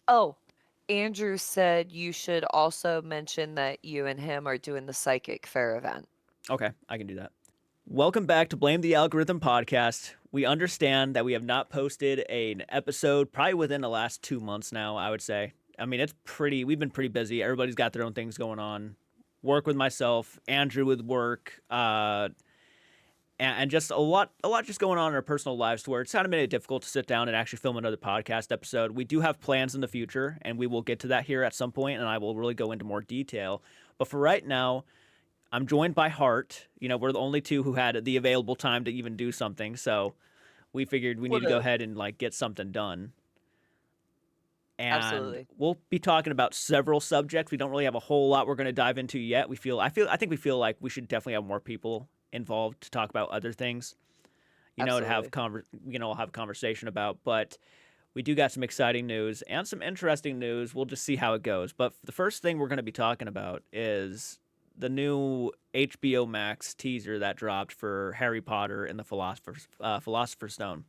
Oh, Andrew said you should also mention that you and him are doing the psychic fair event. Okay, I can do that. Welcome back to Blame the Algorithm podcast. We understand that we have not posted an episode probably within the last 2 months now, I would say. I mean, we've been pretty busy. Everybody's got their own things going on. Work with myself, Andrew with work, and just a lot just going on in our personal lives to where it's kind of made it difficult to sit down and actually film another podcast episode. We do have plans in the future, and we will get to that here at some point, and I will really go into more detail. But for right now, I'm joined by Hart. We're the only two who had the available time to even do something, so we figured we need What to go up? ahead and get something done. And Absolutely. we'll be talking about several subjects. We don't really have a whole lot we're going to dive into yet. I think we feel like we should definitely have more people involved to talk about other things. To have Absolutely. have a conversation about. But we do got some exciting news and some interesting news. We'll just see how it goes. But the first thing we're going to be talking about is the new HBO Max teaser that dropped for Harry Potter and the Philosopher's Stone.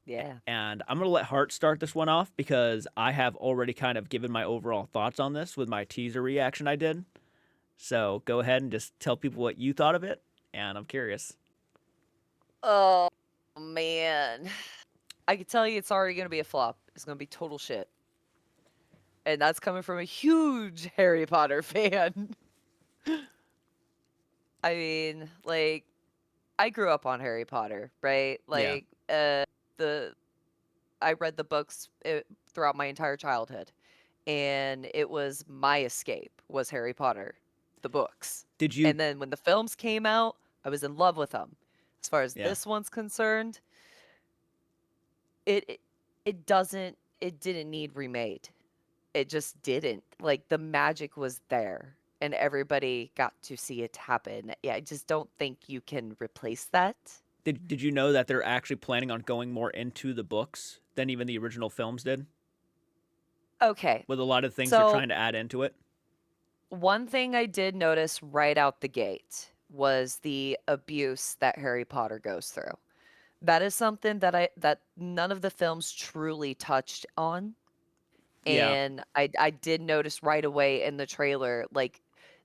Yeah. And I'm going to let Hart start this one off because I have already kind of given my overall thoughts on this with my teaser reaction I did. So go ahead and just tell people what you thought of it. And I'm curious. Oh man. I can tell you it's already gonna be a flop. It's gonna be total shit. And that's coming from a huge Harry Potter fan. I mean, like, I grew up on Harry Potter, right? Yeah. The I read the books throughout my entire childhood, and it was my escape was Harry Potter, the books. Did you? And then when the films came out, I was in love with them. As far as Yeah. this one's concerned, it it didn't need remade. It just didn't. Like the magic was there and everybody got to see it happen. Yeah, I just don't think you can replace that. Did you know that they're actually planning on going more into the books than even the original films did? Okay. With a lot of things they're So, trying to add into it. one thing I did notice right out the gate was the abuse that Harry Potter goes through. That is something that none of the films truly touched on. Yeah. And I did notice right away in the trailer, like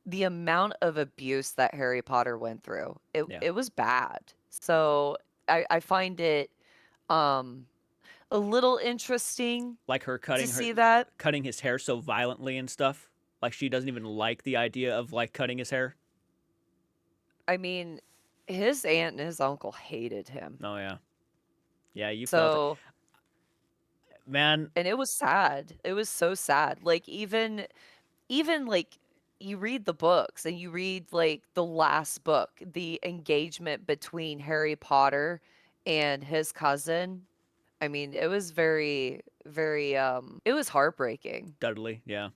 the amount of abuse that Harry Potter went through. It Yeah. it was bad. So I find it um a little interesting Like her to see that. cutting his hair so violently and stuff. Like she doesn't even like the idea of cutting his hair. I mean, his aunt and his uncle hated him. Oh yeah. Yeah, you felt it. So, Man, and it was sad. It was so sad. Like even like you read the books and you read like the last book, the engagement between Harry Potter and his cousin. I mean, it was very it was heartbreaking. Dudley, yeah.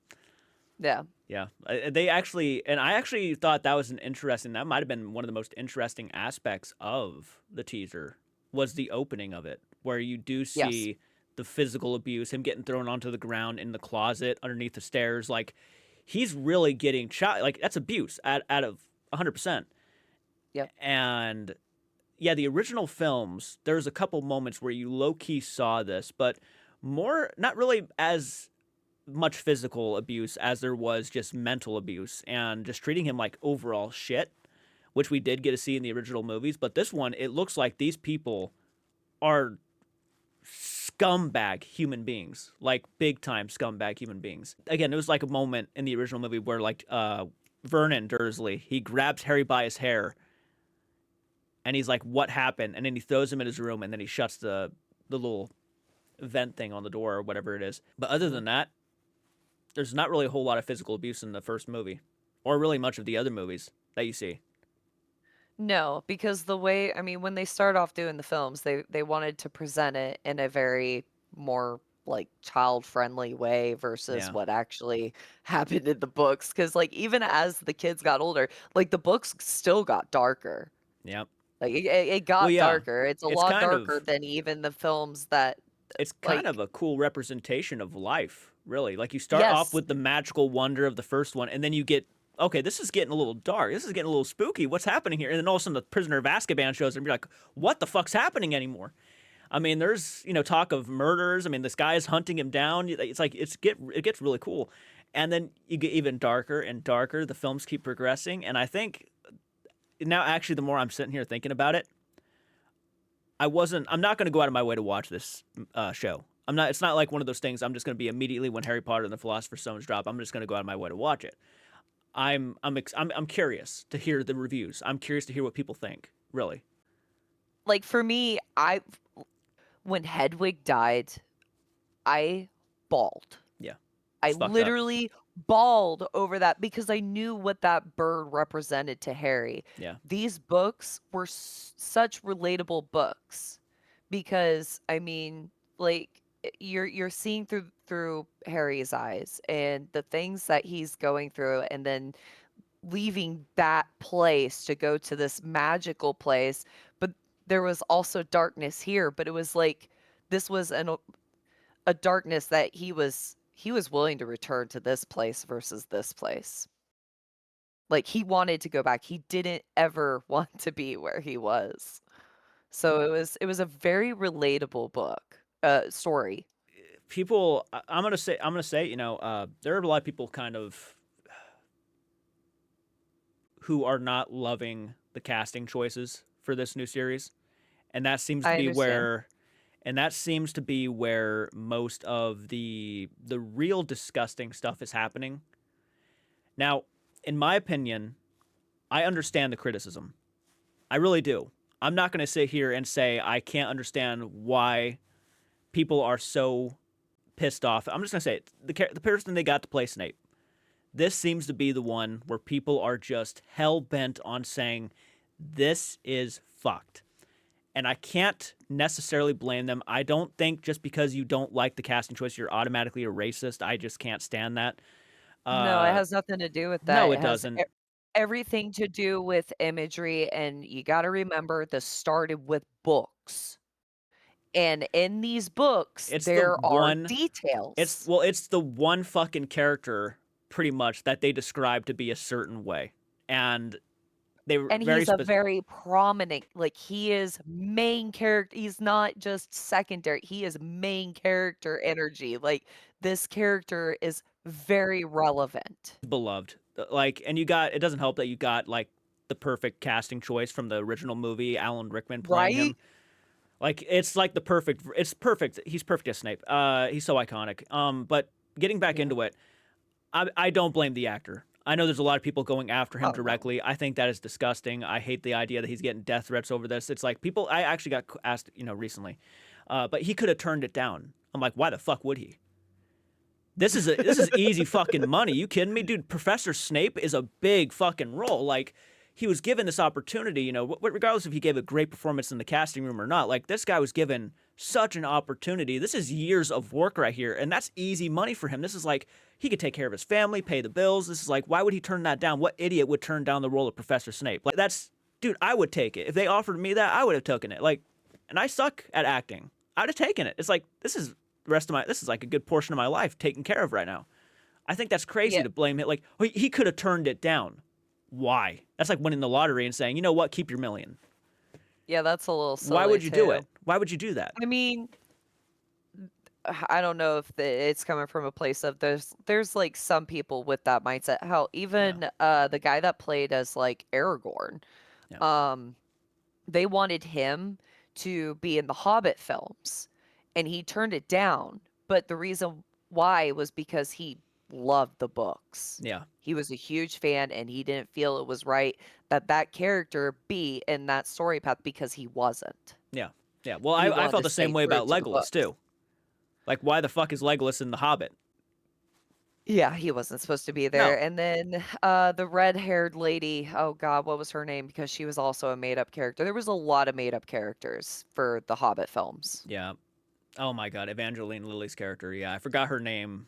Yeah. Yeah. They actually and I actually thought that might have been one of the most interesting aspects of the teaser was the opening of it where you do Yes. see the physical abuse, him getting thrown onto the ground in the closet underneath the stairs. Like he's really getting shot. Like that's abuse out of 100%. Yep. And yeah, the original films, there's a couple moments where you low key saw this, but more not really as much physical abuse as there was just mental abuse and just treating him like overall shit, which we did get to see in the original movies. But this one, it looks like these people are scumbag human beings, like big time scumbag human beings. Again, it was like a moment in the original movie where Vernon Dursley, he grabs Harry by his hair and he's like, "What happened?" And then he throws him in his room and then he shuts the little vent thing on the door or whatever it is. But other Mhm. than that, there's not really a whole lot of physical abuse in the first movie, or really much of the other movies that you see. No, because the way, I mean, when they start off doing the films, they wanted to present it in a very more like child-friendly way versus Yeah. what actually happened in the books. Because like even as the kids got older, like the books still got darker. Yep. Like it Well, got yeah. darker. It's a It's lot kind darker of than even the films that it's kind of like a cool representation of life, really. Like you start off yes, with the magical wonder of the first one, and then you get okay, this is getting a little dark. This is getting a little spooky. What's happening here? And then all of a sudden, the prisoner of Azkaban shows up, and you're like, "What the fuck's happening anymore?" I mean, there's talk of murders. I mean, this guy is hunting him down. It's like it gets really cool, and then you get even darker and darker. The films keep progressing, and I think now actually the more I'm sitting here thinking about it, I'm not going to go out of my way to watch this show. I'm not. It's not like one of those things. I'm just going to be immediately when Harry Potter and the Philosopher's Stones drop. I'm just going to go out of my way to watch it. I'm curious to hear the reviews. I'm curious to hear what people think. Really. Like for me, I when Hedwig died, I bawled. Yeah. I It's fucked up. literally bawled over that because I knew what that bird represented to Harry. Yeah. These books were such relatable books because I mean, like you're seeing through Harry's eyes and the things that he's going through and then leaving that place to go to this magical place, but there was also darkness here, but it was like this was a darkness that he was willing to return to this place versus this place. Like he wanted to go back. He didn't ever want to be where he was. So it was a very relatable book, story. People, I'm gonna say, there are a lot of people kind of who are not loving the casting choices for this new series, and that seems to I be understand. where most of the real disgusting stuff is happening. Now, in my opinion, I understand the criticism. I really do. I'm not going to sit here and say I can't understand why people are so pissed off. I'm just going to say it. The person they got to play Snape. This seems to be the one where people are just hell bent on saying this is fucked. And I can't necessarily blame them. I don't think just because you don't like the casting choice, you're automatically a racist. I just can't stand that. No, it Uh, has nothing to do with that. no, It it has doesn't. everything to do with imagery, and you gotta remember this started with books. And in these books, It's the there are one. details. It's the one fucking character pretty much that they describe to be a certain way, and they were And very he's a specific. very prominent, like, he is main character. He's not just secondary. He is main character energy. Like, this character is very relevant, Beloved. Like, and you got it doesn't help that you got like the perfect casting choice from the original movie, Alan Rickman playing right? him. Like it's like the perfect. It's perfect. He's perfect as Snape. He's so iconic. But getting back Yeah. into it, I don't blame the actor. I know there's a lot of people going after him Oh, no. directly. I think that is disgusting. I hate the idea that he's getting death threats over this. It's like people. I actually got asked, recently, but he could have turned it down. I'm like, why the fuck would he? This is easy fucking money. You kidding me, dude? Professor Snape is a big fucking role. Like he was given this opportunity, regardless if he gave a great performance in the casting room or not. Like this guy was given such an opportunity. This is years of work right here, and that's easy money for him. This is like he could take care of his family, pay the bills. This is like why would he turn that down? What idiot would turn down the role of Professor Snape? Like that's dude, I would take it. If they offered me that, I would have taken it. Like and I suck at acting. I'd have taken it. It's like this is like a good portion of my life taken care of right now. I think that's crazy Yeah. to blame it. Like oh, he could have turned it down. Why? That's like winning the lottery and saying, you know what, keep your million. Yeah, that's a little Why silly would you do too. it? Why would you do that? I mean, I don't know if it's coming from a place of there's like some people with that mindset. Hell, Yeah, even the guy that played as like Aragorn, yeah, um, they wanted him to be in the Hobbit films, and he turned it down. But the reason why was because he loved the books. yeah, He was a huge fan, and he didn't feel it was right that that character be in that story path because he wasn't. yeah, yeah. Well, He I wanted felt to the same stay way true about to the Legolas books. too. Like, why the fuck is Legolas in The Hobbit? Yeah, he wasn't supposed to be No. there. And then the red-haired lady, oh God, what was her name? Because she was also a made-up character. There was a lot of made-up characters for the Hobbit films. Yeah. Oh my god, Evangeline Lilly's character. Yeah, I forgot her name.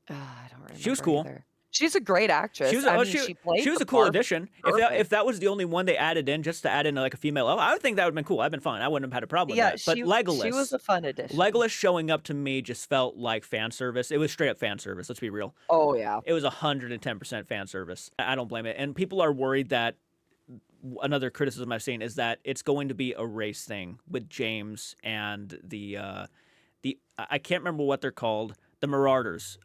I don't She was remember cool. either. She's a great She actress. was I oh mean, she she played was the a cool part addition. If perfect. that was the only one they added in just to add in like a female, I would think that would have been cool. I've been fine. I wouldn't have had a problem with Yeah, that. But she was a fun addition. Legolas showing up to me just felt like fan service. It was straight up fan service. Let's be real. Oh yeah. It was 110% fan service. I don't blame it. And people are worried that another criticism I've seen is that it's going to be a race thing with James and the I can't remember what they're called, the Marauders.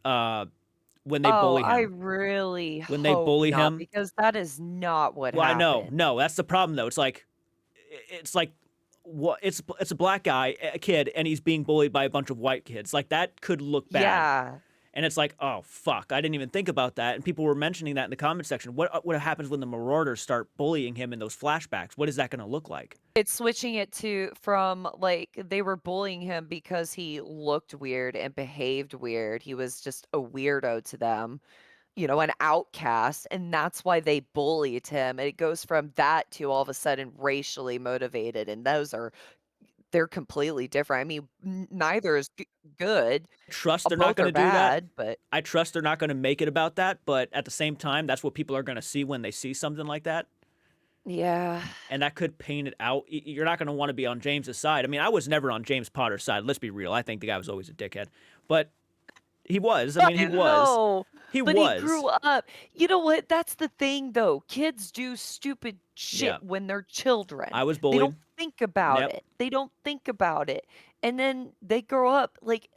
When they Oh, bully I him, really when they hope bully not, him. because that is not what Well, I know, happened. no, that's the problem though. It's like what it's a black guy, a kid, and he's being bullied by a bunch of white kids. Like that could look bad. Yeah. And it's like, oh fuck, I didn't even think about that. And people were mentioning that in the comment section. What happens when the Marauders start bullying him in those flashbacks? What is that going to look like? It's switching it to from, like, they were bullying him because he looked weird and behaved weird. He was just a weirdo to them, an outcast, and that's why they bullied him. And it goes from that to all of a sudden racially motivated, and they're completely different. I mean, neither is good. Trust they're not Both going are to do that. bad, but I trust they're not going to make it about that. But at the same time, that's what people are going to see when they see something like that. yeah. And that could paint it out. You're not going to want to be on James's side. I mean, I was never on James Potter's side. Let's be real. I think the guy was always a dickhead. But he was. I mean, he I was. know, He but he was. grew up. You know what? That's the thing, though. Kids do stupid shit Yeah. when they're children. I was They don't bullied. think about Yep. it. They don't think about it. And then they grow up like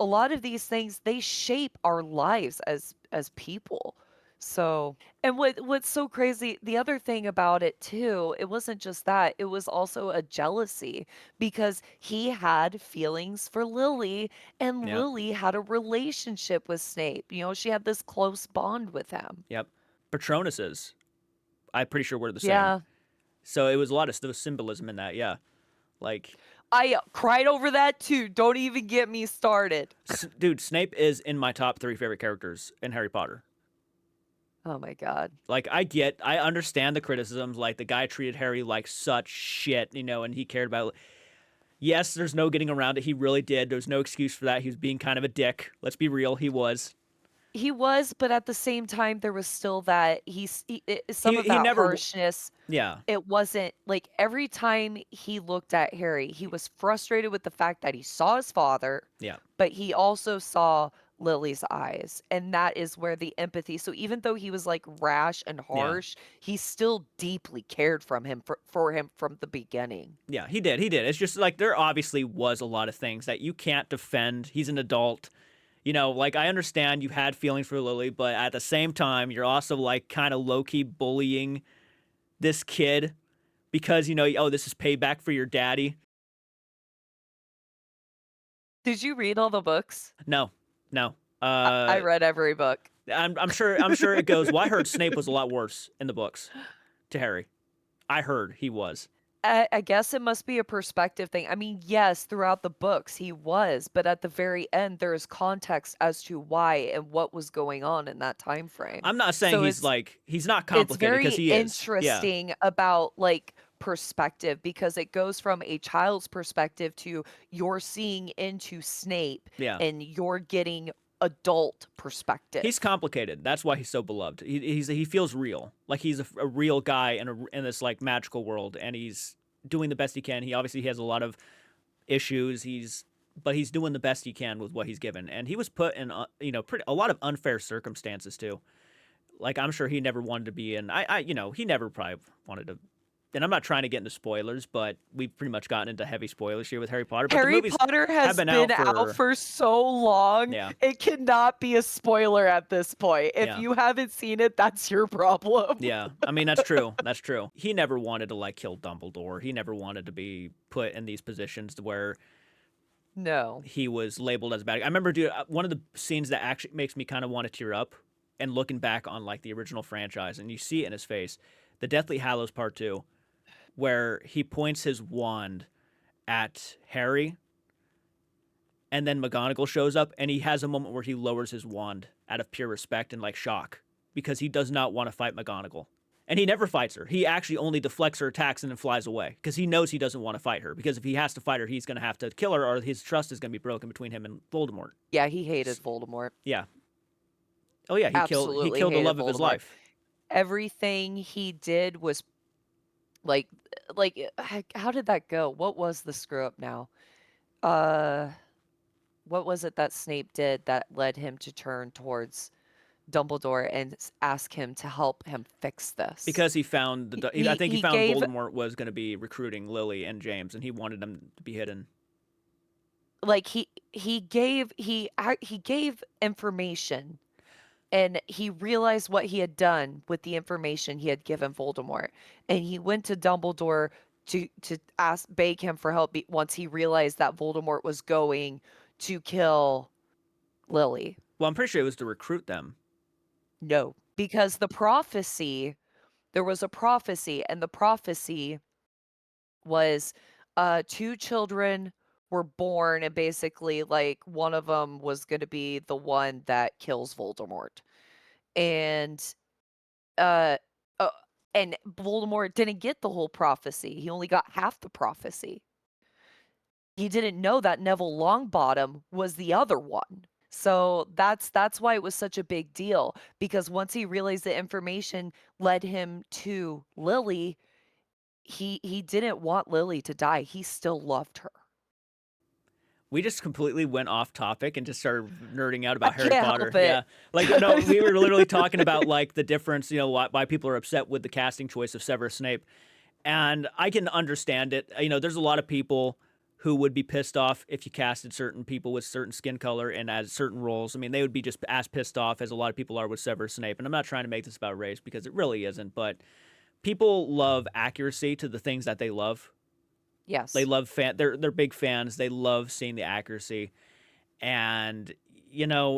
a lot of these things, they shape our lives as people. So, and what's so crazy, the other thing about it too, it wasn't just that, it was also a jealousy because he had feelings for Lily and Yep. Lily had a relationship with Snape. She had this close bond with him. Yep. Patronuses. I'm pretty sure we're the same. Yeah. So it was a lot of symbolism in that. Yeah. Like, I cried over that too. Don't even get me started. dude, Snape is in my top 3 favorite characters in Harry Potter. Oh my God. Like, I understand the criticisms. Like, the guy treated Harry like such shit, and he cared about. Yes, there's no getting around it. He really did. There's no excuse for that. He was being kind of a dick. Let's be real. He was. He was, but at the same time, there was still that some of He that never. harshness. Yeah. It wasn't like every time he looked at Harry, he was frustrated with the fact that he saw his father, Yeah. but he also saw Lily's eyes. And that is where the empathy. So even though he was like rash and Yeah. harsh, he still deeply cared for him from the beginning. Yeah. He did. He did. It's just like there obviously was a lot of things that you can't defend. He's an adult. Like I understand you had feelings for Lily, but at the same time, you're also like kind of low key bullying this kid because, oh, this is payback for your daddy. Did you read all the books? No, no. I read every book. I'm sure it goes. Well, I heard Snape was a lot worse in the books to Harry. I heard he was. I guess it must be a perspective thing. I mean, yes, throughout the books he was, but at the very end there is context as to why and what was going on in that time frame. I'm not saying So he's not it's complicated because very he is. Yeah, interesting about like perspective because it goes from a child's perspective to you're seeing into Snape yeah. and you're getting adult perspective. He's complicated. That's why he's so beloved. He feels real, like he's a real guy in this like magical world, and he's doing the best he can. He obviously has a lot of issues. But he's doing the best he can with what he's given, and he was put in a lot of unfair circumstances too. Like I'm sure he never wanted to be in. He never probably wanted to. And I'm not trying to get into spoilers, but we've pretty much gotten into heavy spoilers here with Harry Potter. But the Harry movies Potter have has been been out out for for so long, yeah, it cannot be a spoiler at this point. If yeah. you haven't seen it, that's your problem. Yeah, I mean that's true. That's true. He never wanted to like kill Dumbledore. He never wanted to be put in these positions to where No. he was labeled as bad. I remember, dude, one of the scenes that actually makes me kind of want to tear up, and looking back on like the original franchise, and you see it in his face, the Deathly Hallows Part Two, where he points his wand at Harry, and then McGonagall shows up, and he has a moment where he lowers his wand out of pure respect and like shock because he does not want to fight McGonagall. And he never fights her. He actually only deflects her attacks and then flies away because he knows he doesn't want to fight her. Because if he has to fight her, he's going to have to kill her, or his trust is going to be broken between him and Voldemort. Yeah, he hated Voldemort. Yeah. Oh yeah, he Absolutely killed the hated love of his Voldemort. life. Everything he did was like how did that go? What was the screw up now? Uh what was it that Snape did that led him to turn towards Dumbledore and ask him to help him fix this. because he found I think he He found gave Voldemort was going to be recruiting Lily and James, and he wanted them to be hidden. like he gave information, and he realized what he had done with the information he had given Voldemort, and he went to Dumbledore to ask beg him for help once he realized that Voldemort was going to kill Lily. Well, I'm pretty sure it was to recruit them. No, because there was a prophecy, and the prophecy was two children were born, and basically like one of them was going to be the one that kills Voldemort. And uh, uh and Voldemort didn't get the whole prophecy. He only got half the prophecy. He didn't know that Neville Longbottom was the other one. So that's why it was such a big deal, because once he realized the information led him to Lily, he didn't want Lily to die. He still loved her. We just completely went off topic and just started nerding out I about Harry can't Potter. help it. Yeah, like no, we were literally talking about like the difference, why people are upset with the casting choice of Severus Snape, and I can understand it. There's a lot of people who would be pissed off if you casted certain people with certain skin color and as certain roles. I mean, they would be just as pissed off as a lot of people are with Severus Snape. And I'm not trying to make this about race because it really isn't, but people love accuracy to the things that they love. They Yes. love they're big fans. They love seeing the accuracy. And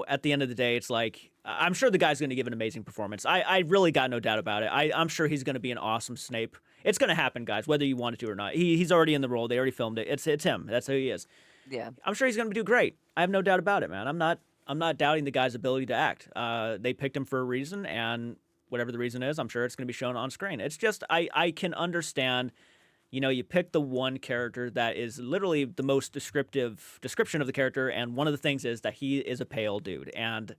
at the end of the day, it's like I'm sure the guy's going to give an amazing performance. I really got no doubt about it. I'm sure he's going to be an awesome Snape. It's going to happen, guys, whether you want it to or not. He's already in the role. They already filmed it. It's him. That's who he is. Yeah. I'm sure he's going to do great. I have no doubt about it, man. I'm not doubting the guy's ability to act. They picked him for a reason, and whatever the reason is, I'm sure it's going to be shown on screen. It's just I can understand. You pick the one character that is literally the most descriptive description of the character, and one of the things is that he is a pale dude, and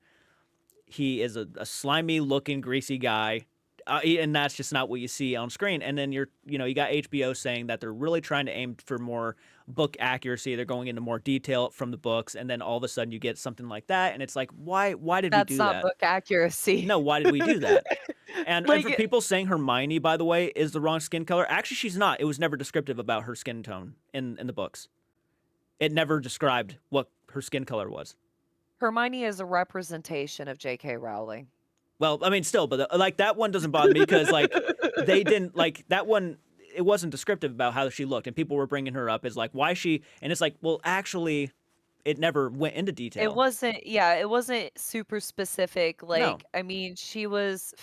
he is a slimy looking, greasy guy. And that's just not what you see on screen. And then you got HBO saying that they're really trying to aim for more book accuracy. They're going into more detail from the books, and then all of a sudden you get something like that, and it's like, why did we That's do not that? book accuracy. No, why did we do that? And for Like, people saying Hermione, by the way, is the wrong skin color, actually she's not. It was never descriptive about her skin tone in the books. It never described what her skin color was. Hermione is a representation of J.K. Rowling. Well, I mean, still, but like that one doesn't bother me because like they didn't like that one. It wasn't descriptive about how she looked, and people were bringing her up as like why she. And it's like, well, actually, it never went into It detail. wasn't, yeah, it wasn't super specific. No, Like, I mean, she was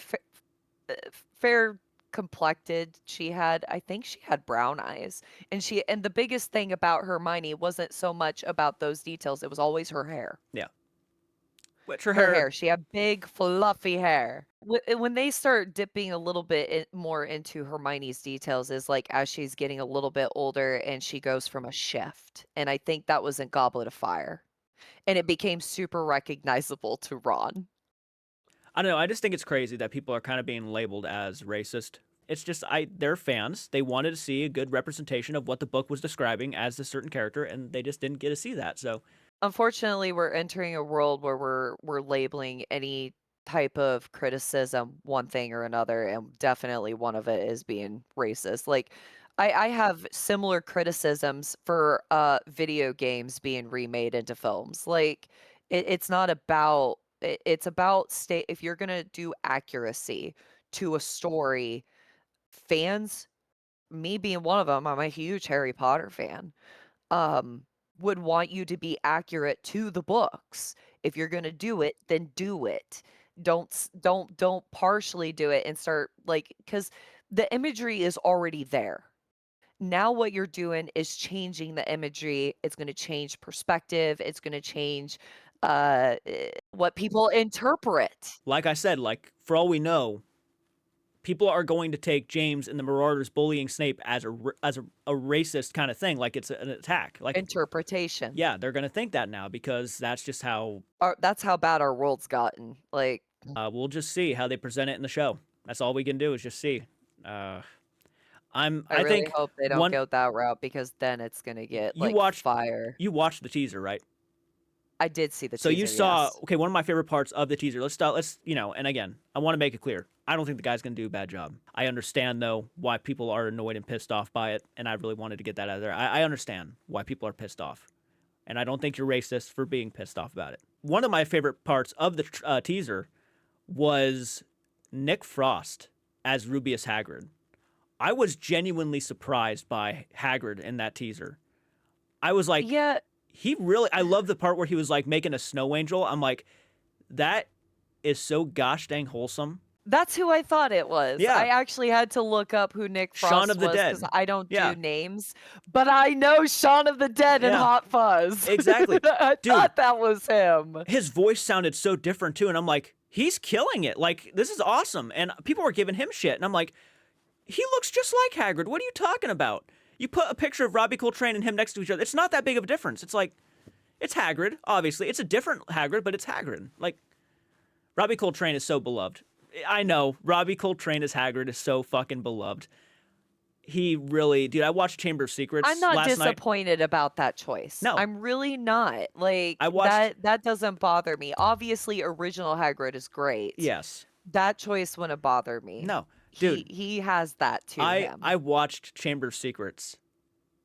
fair complected. I think she had brown eyes. And the biggest thing about Hermione wasn't so much about those details. It was always her hair. yeah, which her Her hair. hair. She had big, fluffy hair. When they start dipping a little bit more into Hermione's details is like as she's getting a little bit older and she goes from a shift. And I think that was in Goblet of Fire. And it became super recognizable to Ron. I don't know. I just think it's crazy that people are kind of being labeled as racist. It's just they're fans. They wanted to see a good representation of what the book was describing as a certain character, and they just didn't get to see that. So Unfortunately, we're entering a world where we're labeling any type of criticism one thing or another, and definitely one of it is being racist. Like, I have similar criticisms for video games being remade into films. Like, it's not about it's about state if you're gonna do accuracy to a story, fans, me being one of them, I'm a huge Harry Potter fan, um, would want you to be accurate to the books. If you're gonna do it, then do it. Don't partially do it and start like because the imagery is already there. Now what you're doing is changing the imagery. It's gonna change perspective. It's gonna change what people interpret. like I said, like for all we know, people are going to take James and the Marauders bullying Snape as a racist kind of thing, like it's an attack. Like, Interpretation. yeah, they're gonna think that now because that's just how. That's how bad our world's gotten. Like, We'll just see how they present it in the show. That's all we can do is just see. Uh, I I really think hope they don't one go that route because then it's gonna get you like watched fire. you watched the teaser, right? I did see the So you teaser, saw, yes. okay, one of my favorite parts of the teaser. Let's start, and again, I want to make it clear. I don't think the guy's going to do a bad job. I understand, though, why people are annoyed and pissed off by it, and I really wanted to get that out of there. I understand why people are pissed off, and I don't think you're racist for being pissed off about it. One of my favorite parts of the teaser was Nick Frost as Rubeus Hagrid. I was genuinely surprised by Hagrid in that teaser. I was like, Yeah, I love the part where he was like making a snow angel. I'm like, that is so gosh dang wholesome. that's who I thought it was. Yeah. I actually had to look up who Nick Shaun of Frost the was because Dead. I don't Yeah. do names, but I know Shaun of the Dead and Yeah. Hot Fuzz. Exactly. I Dude, thought that was him. his voice sounded so different too. And I'm like, he's killing it. Like, this is awesome. And people were giving him shit. And I'm like, he looks just like Hagrid. What are you talking about? You put a picture of Robbie Coltrane and him next to each other. It's not that big of a difference. It's like, it's Hagrid, obviously. It's a different Hagrid, but it's Hagrid. Like, Robbie Coltrane is so beloved. I know, Robbie Coltrane as Hagrid is so fucking beloved. He really, dude, I watched Chamber of I'm Secrets not last night. disappointed about that choice. No, I'm really not. Like I watched, that doesn't bother me. Obviously, original Hagrid is great. yes. That choice wouldn't bother me. No, He dude, he has that to him. I watched Chamber of Secrets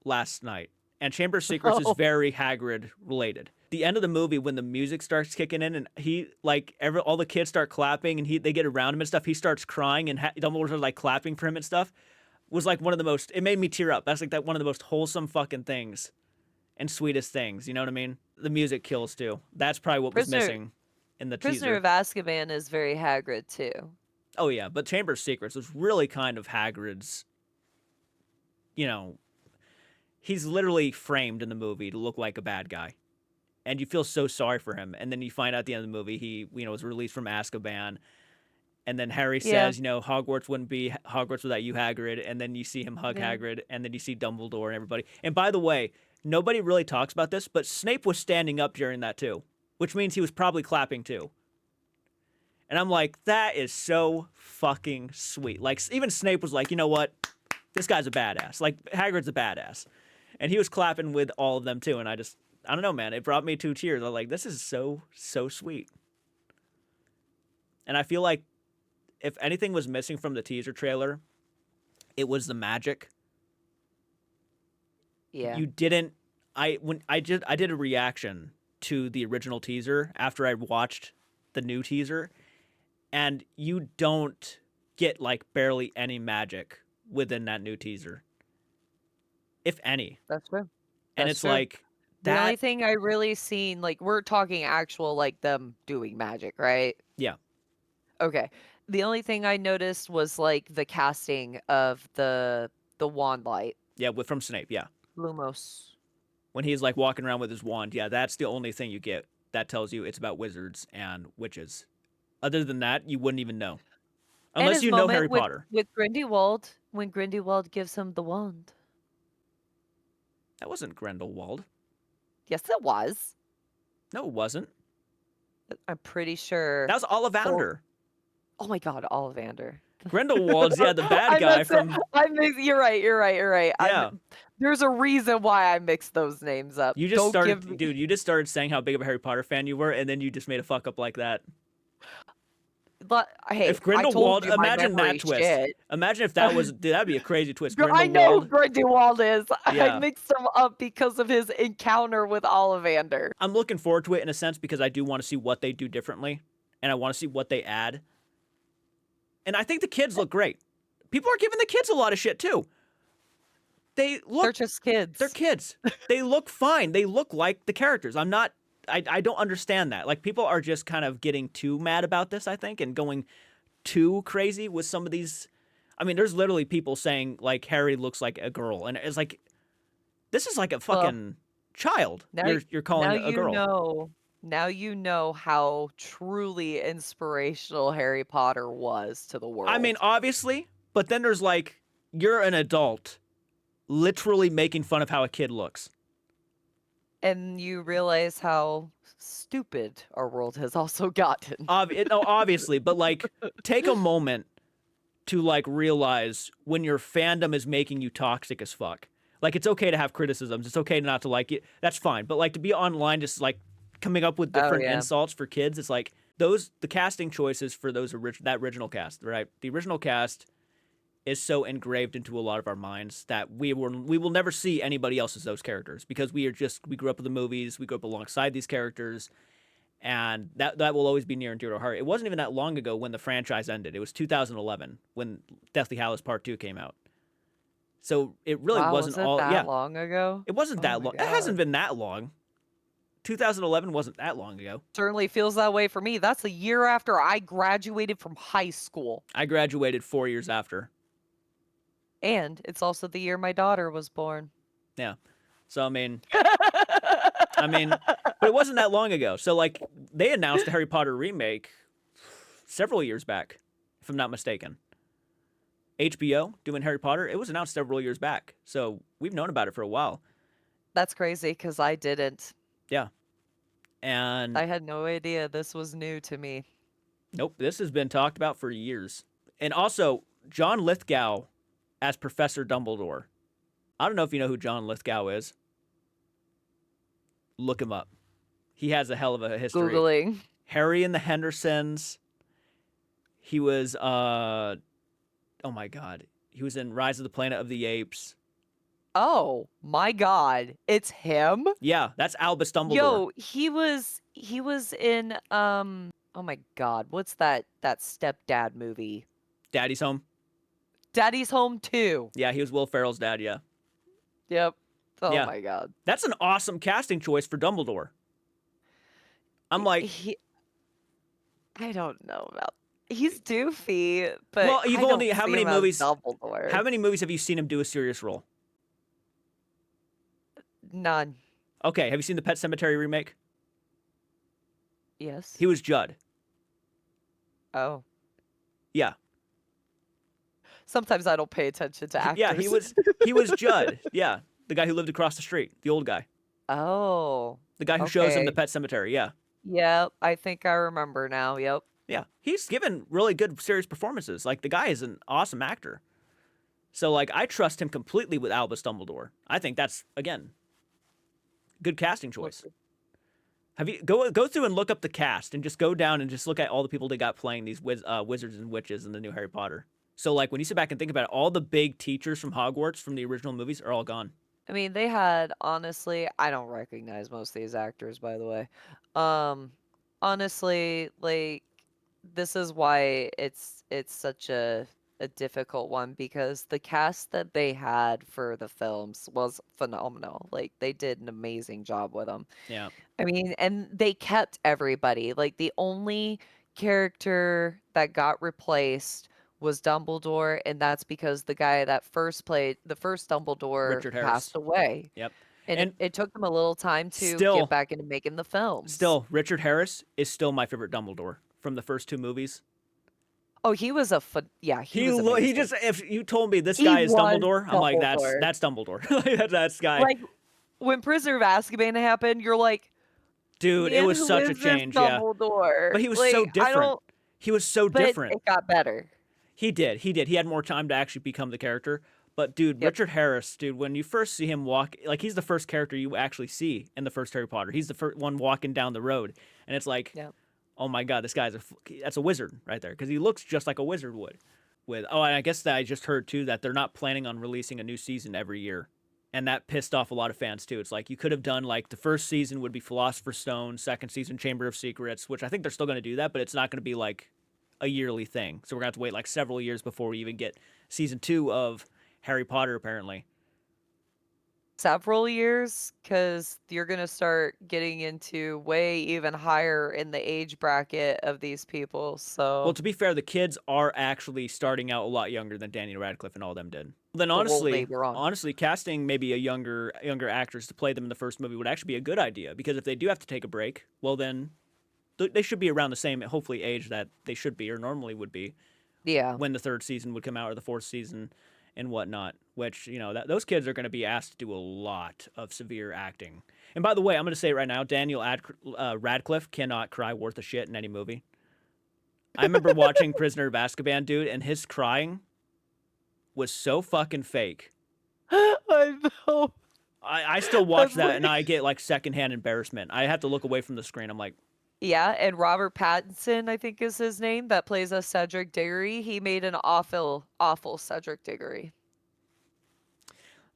last night, and Chamber of Secrets is Oh, very Hagrid related. The end of the movie, when the music starts kicking in, and he like all the kids start clapping, and they get around him and stuff. He starts crying, and Dumbledore's like clapping for him and stuff. Was like one of the most. It made me tear up. That's like that one of the most wholesome fucking things, and sweetest things. You know what I mean? The music kills too. That's probably what was Prisoner missing in the Prisoner teaser. of Azkaban is very Hagrid too. Oh yeah, but Chamber of Secrets was really kind of Hagrid's. You know, he's literally framed in the movie to look like a bad guy, and you feel so sorry for him. And then you find out at the end of the movie he was released from Azkaban, and then Harry Yeah, says, Hogwarts wouldn't be Hogwarts without you, Hagrid. And then you see him hug yeah. Hagrid, and then you see Dumbledore and everybody. And by the way, nobody really talks about this, but Snape was standing up during that too, which means he was probably clapping too. And I'm like, that is so fucking sweet. Like, even Snape was like, you know what? This guy's a badass. Like, Hagrid's a badass. And he was clapping with all of them too. And I don't know, man. It brought me to tears. I was like, this is so, so sweet. And I feel like if anything was missing from the teaser trailer, it was the magic. Yeah. You didn't. I did a reaction to the original teaser after I watched the new teaser, and you don't get like barely any magic within that new teaser, if any. That's true. And That's it's true. like The only that. thing I really seen, like we're talking actual like them doing magic, right? Yeah, Okay. The only thing I noticed was like the casting of the wand light. yeah, from Snape. Yeah, Lumos. when he's like walking around with his wand. Yeah, that's the only thing you get that tells you it's about wizards and witches. Other than that, you wouldn't even know. And Unless his you know moment Harry Potter. with Grindelwald when Grindelwald gives him the wand. That wasn't Grindelwald. Yes, it was. No, it wasn't. I'm pretty sure. That was Or Ollivander. oh my God, Ollivander. Grindelwald's, yeah, the bad I guy mixed it. from. I mix. You're right. You're right. You're right. Yeah. There's a reason why I mixed those names up. You just Don't give started, me. dude, you just started saying how big of a Harry Potter fan you were, and then you just made a fuck up like that. Hey, If I told Grindelwald, you my imagine memory that twist. shit. Imagine if that was, dude, that'd be a crazy twist. I know who Grindelwald. Grindelwald is. I Yeah. mixed him up because of his encounter with Ollivander. I'm looking forward to it in a sense because I do want to see what they do differently, and I want to see what they add. And I think the kids look great. People are giving the kids a lot of shit too. They look, They're just kids. they're kids. They look fine. They look like the characters. I don't understand that. Like, people are just kind of getting too mad about this, I think, and going too crazy with some of these. I mean, there's literally people saying like Harry looks like a girl, and it's like, this is like a Well, fucking child. now, You're calling now a you girl. know. Now you know how truly inspirational Harry Potter was to the I mean, world. obviously, but then there's like, you're an adult literally making fun of how a kid looks. And you realize how stupid our world has also gotten. No, obviously, but like, take a moment to like realize when your fandom is making you toxic as fuck. Like, it's okay to have criticisms. It's okay not to like it. That's fine. But like, to be online just like coming up with Oh, different yeah. insults for kids. It's like the casting choices for that original cast, right? The original cast is so engraved into a lot of our minds that we will never see anybody else as those characters because we grew up with the movies, we grew up alongside these characters, and that will always be near and dear to our heart. It wasn't even that long ago when the franchise ended. It was 2011 when Deathly Hallows Part 2 came out. So it really Wow, wasn't was it all that yeah, long ago? it wasn't Oh that my long. It hasn't god. been that long. 2011 wasn't that long ago. Certainly feels that way for me. That's a year after I graduated from high school, I graduated 4 years after. and it's also the year my daughter was born. Yeah. So I mean, but it wasn't that long ago. So like they announced a Harry Potter remake several years back, if I'm not mistaken. HBO doing Harry Potter, it was announced several years back. So we've known about it for a while. That's crazy because I didn't. Yeah. And I had no idea this was new to me. nope, this has been talked about for years. And also, John Lithgow as Professor Dumbledore. I don't know if you know who John Lithgow is. Look him up. He has a hell of a history. Googling. Harry and the Hendersons. He was oh my god. He was in Rise of the Planet of the Apes. Oh my god, it's him? Yeah, that's Albus Dumbledore. Yo, he was in oh my god, what's that stepdad movie? Daddy's Home. Daddy's Home 2. Yeah, he was Will Ferrell's dad, yeah. Yep. Oh Yeah. my god. That's an awesome casting choice for Dumbledore. I'm like, He I don't know about he's doofy, but well, you've I only don't see him as how Dumbledore. many movies have you seen him do a serious role? None. Okay, have you seen the Pet Cemetery remake? Yes. He was Judd. Oh. Yeah. Sometimes I don't pay attention to Yeah, actors. he was Judd. Yeah. The guy who lived across the street, the old guy. Oh. The guy who shows him the Okay. Pet Cemetery, yeah. Yep, I think I remember now. Yep. Yeah. He's given really good serious performances. Like the guy is an awesome actor. So like I trust him completely with Albus Dumbledore. I think that's again good casting choice. Have you go through and look up the cast and just go down and just look at all the people they got playing these wizards and witches in the new Harry Potter. So like when you sit back and think about it, all the big teachers from Hogwarts from the original movies are all gone. I mean, they had honestly, I don't recognize most of these actors, by the way. Um, honestly, like this is why it's such a difficult one because the cast that they had for the films was phenomenal. Like they did an amazing job with them. Yeah. I mean, and they kept everybody. Like the only character that got replaced was Dumbledore, and that's because the guy that first played the first Dumbledore Richard passed Harris. away. Yep. And it, And it took them a little time to get still back into making the films. still Richard Harris is still my favorite Dumbledore from the first two movies. Oh, he was yeah, he was He amazing. just if you told me this He guy is was Dumbledore, I'm like Dumbledore. that's Dumbledore. Like, that's guy. Like when Prisoner of Azkaban happened, you're like, Dude, it man, was who such a is this change, yeah. Dumbledore? But he was so Like, I different. don't, He was so but different. it got better. He did. He did. He had more time to actually become the character. But dude, Yep. Richard Harris, dude, when you first see him walk, like he's the first character you actually see in the first Harry Potter. He's the first one walking down the road, and it's like, Yep. oh my god, this guy's that's a wizard right there because he looks just like a wizard would. With and I guess that I just heard too that they're not planning on releasing a new season every year, and that pissed off a lot of fans too. It's like you could have done like the first season would be Philosopher's Stone, second season Chamber of Secrets, which I think they're still going to do that, but it's not going to be like a yearly thing. So we're going to have to wait like several years before we even get season 2 of Harry Potter apparently. Several years, because you're gonna start getting into way even higher in the age bracket of these people. Well, So, to be fair, the kids are actually starting out a lot younger than Daniel Radcliffe and all them did. Then well, maybe wrong. honestly, casting maybe a younger actors to play them in the first movie would actually be a good idea because if they do have to take a break, well then they should be around the same hopefully age that they should be or normally would be Yeah. when the third season would come out or the fourth season and whatnot. Which those kids are going to be asked to do a lot of severe acting. And by the way, I'm going to say it right now: Radcliffe cannot cry worth a shit in any movie. I remember watching Prisoner of Azkaban, dude, and his crying was so fucking fake. I know. I still watch That's that and like, I get like secondhand embarrassment. I have to look away from the screen. I'm like, yeah, and Robert Pattinson, I think is his name, that plays a Cedric Diggory. He made an awful, awful Cedric Diggory.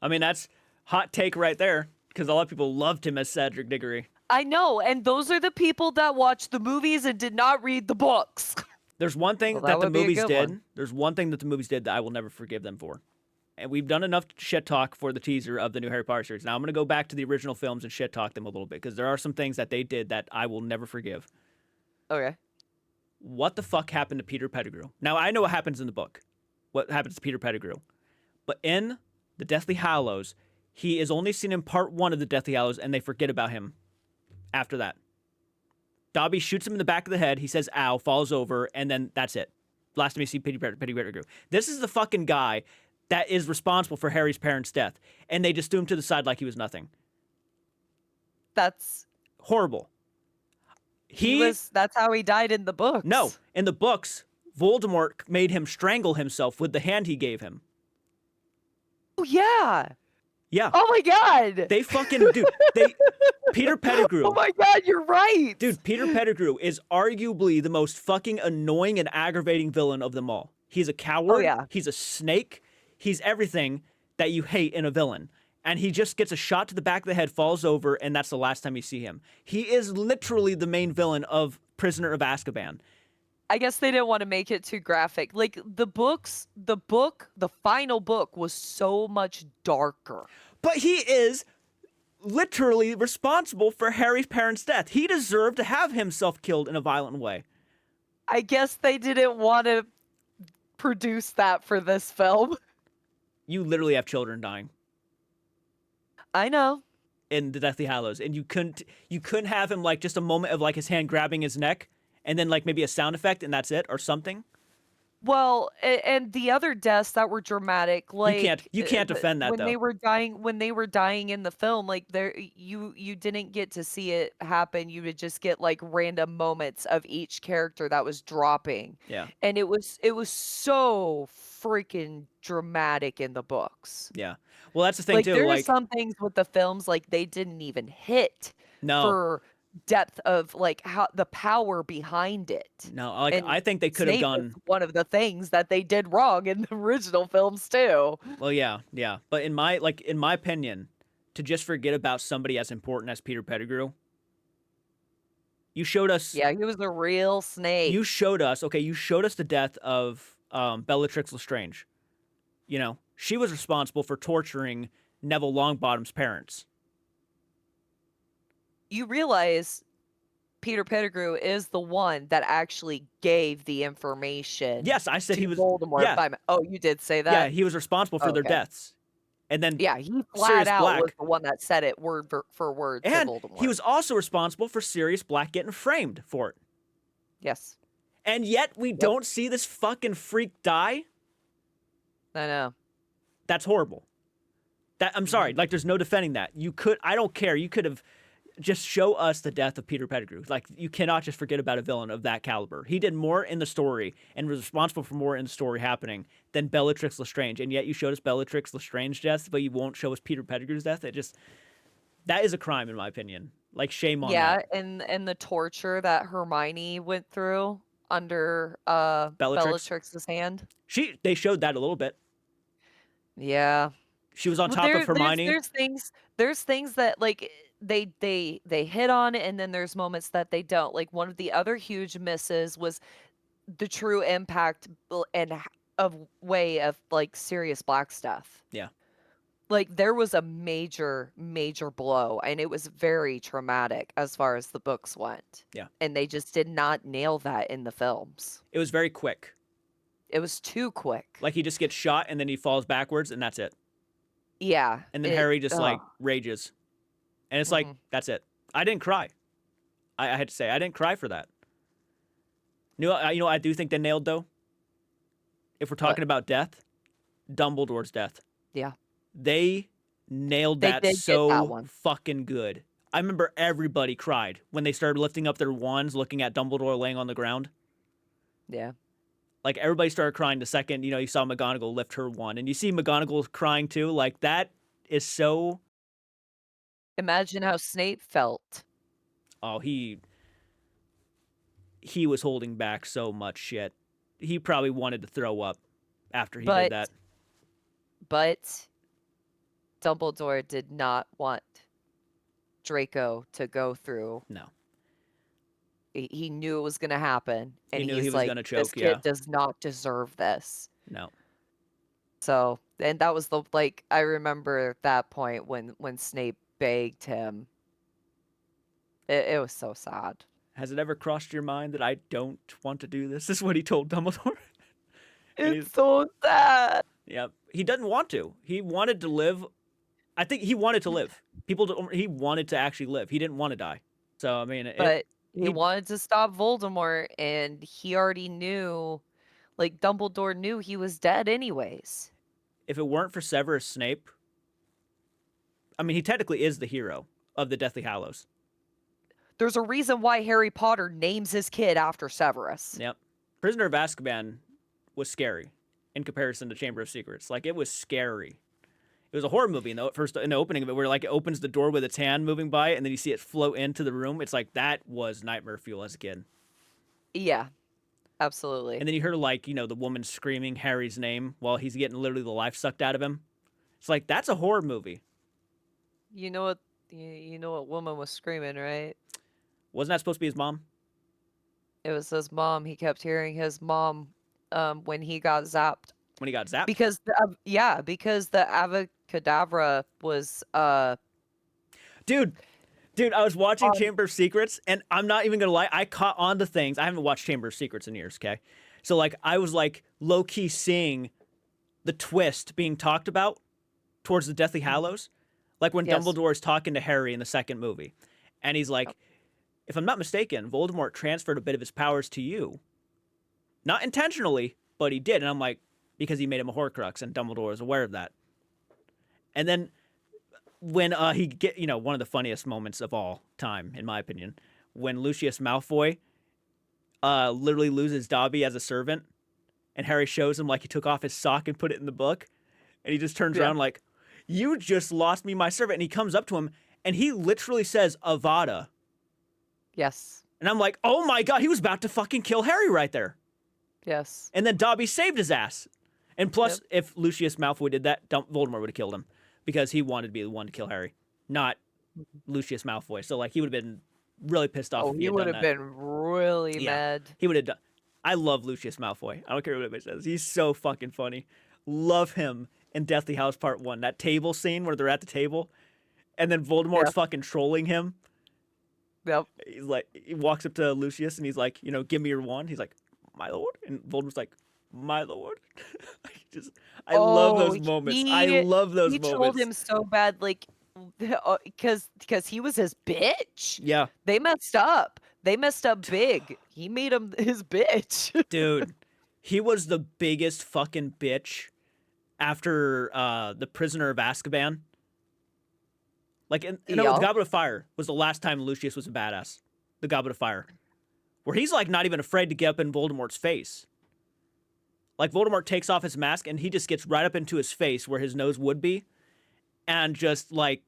I mean, that's hot take right there because a lot of people loved him as Cedric Diggory. I know, and those are the people that watched the movies and did not read the books. There's one Well, thing that that the would be a movies good one. did. There's one thing that the movies did that I will never forgive them for. And we've done enough shit talk for the teaser of the new Harry Potter series. Now I'm going to go back to the original films and shit talk them a little bit because there are some things that they did that I will never forgive. Okay. What the fuck happened to Peter Pettigrew? Now I know what happens in the book. What happens to Peter Pettigrew? But in the Deathly Hallows, he is only seen in part 1 of the Deathly Hallows and they forget about him after that. Dobby shoots him in the back of the head. He says, ow, falls over, and then that's it. Last time you see Peter Pettigrew. This is the fucking guy that is responsible for Harry's parents' death, and they just threw him to the side like he was nothing. That's Horrible. that's how he died in the No, books. in the books, Voldemort made him strangle himself with the hand he gave him. Oh yeah. Yeah, Oh my god. they fucking, dude, Peter Oh Pettigrew, my god, you're right. dude, Peter Pettigrew is arguably the most fucking annoying and aggravating villain of them all. He's a Oh coward, yeah. he's a snake, he's everything that you hate in a villain. And he just gets a shot to the back of the head, falls over, and that's the last time you see him. He is literally the main villain of Prisoner of Azkaban. I guess they didn't want to make it too graphic. Like the final book was so much darker. But he is literally responsible for Harry's parents' death. He deserved to have himself killed in a violent way. I guess they didn't want to produce that for this film. You literally have children dying I know. in the Deathly Hallows, and you couldn't have him like just a moment of like his hand grabbing his neck, and then like maybe a sound effect, and that's it, or something. Well, and the other deaths that were dramatic, You can't like you can't defend that when they though. were dying in the film, like you didn't get to see it happen. You would just get like random moments of each character that was dropping, Yeah, and it was so freaking dramatic in the books. yeah. Well, that's the thing Like too. there are Like some things with the films like they didn't even hit no, for depth of like how the power behind it. no. Like And I think they could have Snape is done. one of the things that they did wrong in the original films too. Well, yeah, yeah. But in my opinion, to just forget about somebody as important as Peter Pettigrew, you showed us Yeah, he was a real snake. you showed us the death of Bellatrix Lestrange. You know, she was responsible for torturing Neville Longbottom's parents. You realize Peter Pettigrew is the one that actually gave the information Yes, I said to he was. Voldemort Yeah, by oh, you did say yeah, that? he was responsible for their Okay. deaths. And then Yeah, he flat Sirius out was Black, the one that said it word for word to and he Voldemort. was also responsible for Sirius Black getting framed for it. Yes. And yet we Yep. don't see this fucking freak die. I know. That's horrible. That I'm sorry, Mhm. like there's no defending that. I don't care. You could have just show us the death of Peter Pettigrew. Like you cannot just forget about a villain of that caliber. He did more in the story and was responsible for more in the story happening than Bellatrix Lestrange. And yet you showed us Bellatrix Lestrange's death, but you won't show us Peter Pettigrew's death. That is a crime in my opinion. Like shame on that. Yeah, and the torture that Hermione went through under Bellatrix. Bellatrix's hand. They showed that a little bit. Yeah. She was on Well, top of there's Hermione. there's things that like they hit on and then there's moments that they don't. Like one of the other huge misses was the true impact of way of like Sirius Black stuff. Yeah. Like there was a major blow and it was very traumatic as far as the books went. Yeah. And they just did not nail that in the films. It was very quick. It was too quick. Like he just gets shot and then he falls backwards and that's it. Yeah. And then Harry just like rages. And it's like, Mhm. that's it. I didn't cry. I had to say, I didn't cry for that. You know, I do think they nailed though. If we're talking What? about death, Dumbledore's death. Yeah. They nailed They that did get that so one. fucking good. I remember everybody cried when they started lifting up their wands, looking at Dumbledore laying on the ground. Yeah. Like everybody started crying the second, you saw McGonagall lift her wand, and you see McGonagall crying too. Like that is so Imagine how Snape felt. Oh, he was holding back so much shit. He probably wanted to throw up after he did But that. but Dumbledore did not want Draco to go through. No. He knew it was gonna happen, He and knew he he's was like, going to "This choke, yeah. kid does not deserve this." No. So, and that was the like, I remember that point when Snape begged him. It was so sad. Has it ever crossed your mind that I don't want to do this? This is what he told Dumbledore. And he's, It's so sad. yeah, he doesn't want to. He wanted to live. I think he wanted to live. He wanted to actually live. He didn't want to die. So, I mean, But he he, wanted to stop Voldemort, and he already knew, like, Dumbledore knew he was dead anyways. if it weren't for Severus Snape, I mean, he technically is the hero of the Deathly Hallows. There's a reason why Harry Potter names his kid after Severus. Yep. Prisoner of Azkaban was scary in comparison to Chamber of Secrets. Like, it was scary. It was a horror movie in the opening of it, where like it opens the door with its hand moving by, and then you see it float into the room. It's like that was nightmare fuel as a kid. Yeah, absolutely. And then you hear like the woman screaming Harry's name while he's getting literally the life sucked out of him. It's like that's a horror movie. You know what? You know what woman was screaming, right? Wasn't that supposed to be his mom? It was his mom. He kept hearing his mom when he got zapped. When he got zapped? Because yeah, because the Avacadabra was Dude, I was watching on Chamber of Secrets, and I'm not even gonna lie, I caught on to things. I haven't watched Chamber of Secrets in years, okay? So like I was like low key seeing the twist being talked about towards the Deathly Hallows. Like when yes. Dumbledore is talking to Harry in the second movie. And he's like, if I'm not mistaken, Voldemort transferred a bit of his powers to you. Not intentionally, but he did. And I'm like, because he made him a Horcrux, and Dumbledore was aware of that. And then when he get one of the funniest moments of all time, in my opinion, when Lucius Malfoy literally loses Dobby as a servant, and Harry shows him like he took off his sock and put it in the book, and he just turns Yeah. around like, "You just lost me my servant," and he comes up to him and he literally says Avada, Yes. and I'm like, "Oh my god, he was about to fucking kill Harry right there." Yes. And then Dobby saved his ass. And plus, Yep. if Lucius Malfoy did that, Voldemort would have killed him because he wanted to be the one to kill Harry, not Lucius Malfoy. So like he would have been really pissed off Oh, if he he had would done have that. been really Yeah, mad. he would have done. I love Lucius Malfoy. I don't care what anybody says. He's so fucking funny. Love him in Deathly Hallows Part 1. That table scene where they're at the table and then Voldemort's Yeah. fucking trolling him. Yep. He's like, he walks up to Lucius and he's like, give me your wand. He's like, my lord. And Voldemort's like, my lord. I just, I love Oh, those moments. I he love those he trolled moments. him so bad, like, because he was his bitch. Yeah, They messed up. They messed up big. He made him his bitch. dude. He was the biggest fucking bitch after the Prisoner of Azkaban. Like, no, the Yeah. Goblet of Fire was the last time Lucius was a badass. The Goblet of Fire. Where he's, like, not even afraid to get up in Voldemort's face. Like, Voldemort takes off his mask, and he just gets right up into his face where his nose would be. And just, like,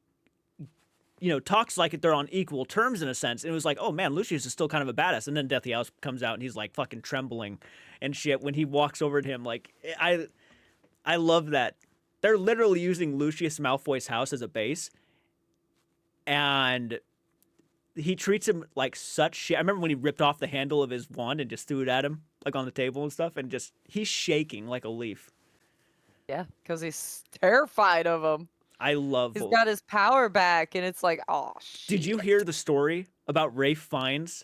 talks like they're on equal terms in a sense. And it was like, oh, man, Lucius is still kind of a badass. And then Deathly Hallows comes out, and he's, like, fucking trembling and shit when he walks over to him. Like, I love that. They're literally using Lucius Malfoy's house as a base. And he treats him like such shit. I remember when he ripped off the handle of his wand and just threw it at him, like on the table and stuff, and just he's shaking like a leaf. Yeah, because he's terrified of him. I love. He's got his power back, and it's like, oh Did you shit. hear the story about Ralph Fiennes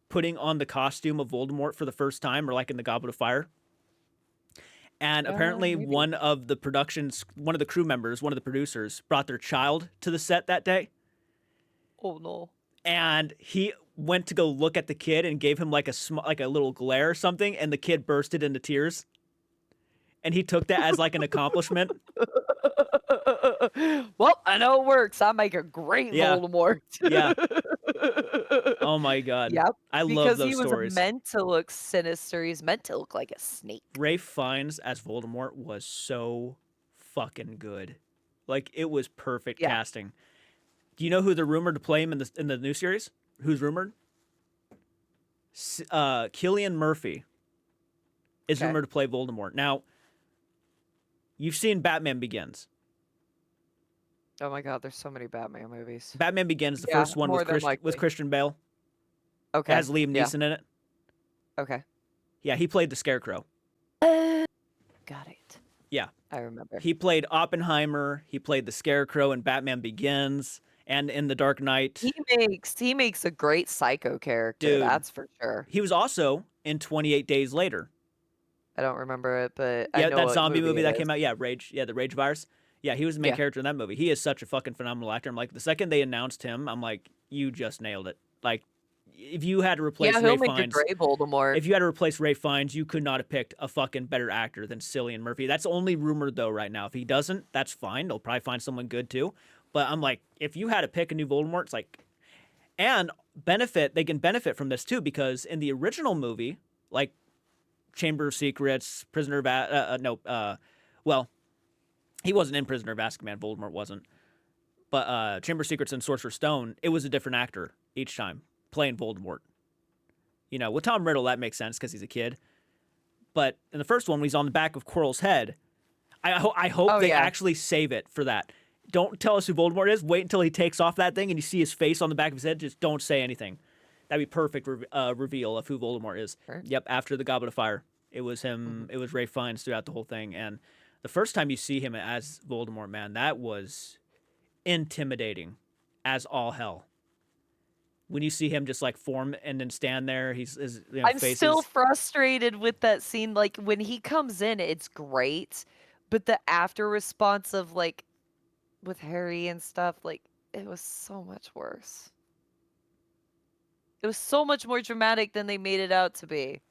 putting on the costume of Voldemort for the first time, or like in the Goblet of Fire? And apparently, Maybe. one of the crew members, one of the producers, brought their child to the set that day. Oh no. And he went to go look at the kid and gave him like a little glare or something, and the kid bursted into tears. And he took that as like an accomplishment. Well, I know it works. I make a great Yeah, Voldemort. yeah. Oh my god, Yep, I love because those he was stories. meant to look sinister. He's meant to look like a snake. Ralph Fiennes as Voldemort was so fucking good. Like it was perfect Yeah. casting. Do you know who they're rumored to play him in the new series? Who's rumored? Cillian Murphy is Okay. rumored to play Voldemort. Now, you've seen Batman Begins. Oh my God, there's so many Batman movies. Batman Begins, the Yeah, first one more than with likely. Christian Bale. It Okay. has Liam Yeah. Neeson in it. Okay. Yeah, he played the Scarecrow. Got it. Yeah, I remember. he played Oppenheimer. He played the Scarecrow in Batman Begins and in The Dark Knight. He makes a great psycho character, Dude, that's for sure. he was also in 28 Days Later. I don't remember it, but I Yeah, know that what zombie movie movie it that is. came out. Yeah, Rage. Yeah, the Rage virus. Yeah, he was the main Yeah. character in that movie. He is such a fucking phenomenal actor. I'm like, the second they announced him, I'm like, you just nailed it. Like, if you had to replace Yeah, Ray he'll make a Fiennes, great Voldemort. if you had to replace Ray Fiennes, you could not have picked a fucking better actor than Cillian Murphy. That's only rumored though right now. If he doesn't, that's fine. They'll probably find someone good too. But I'm like, if you had to pick a new Voldemort, it's like, and they can benefit from this too because in the original movie, like Chamber of Secrets, Prisoner of well, he wasn't in Prisoner of Azkaban. Voldemort wasn't, but Chamber of Secrets and Sorcerer's Stone, it was a different actor each time playing Voldemort. You know, with Tom Riddle, that makes sense because he's a kid. But in the first one, when he's on the back of Quirrell's head, I hope Oh they yeah. actually save it for that. Don't tell us who Voldemort is. Wait until he takes off that thing and you see his face on the back of his head. Just don't say anything. That'd be perfect reveal of who Voldemort is. Sure. Yep, after the Goblet of Fire, it was him. Mhm. It was Ray Fiennes throughout the whole thing. And the first time you see him as Voldemort, man, that was intimidating as all hell. When you see him just like form and then stand there, his I'm still faces. frustrated with that scene, like, when he comes in, it's great, but the after response of, like, with Harry and stuff, like, it was so much worse. It was so much more dramatic than they made it out to be.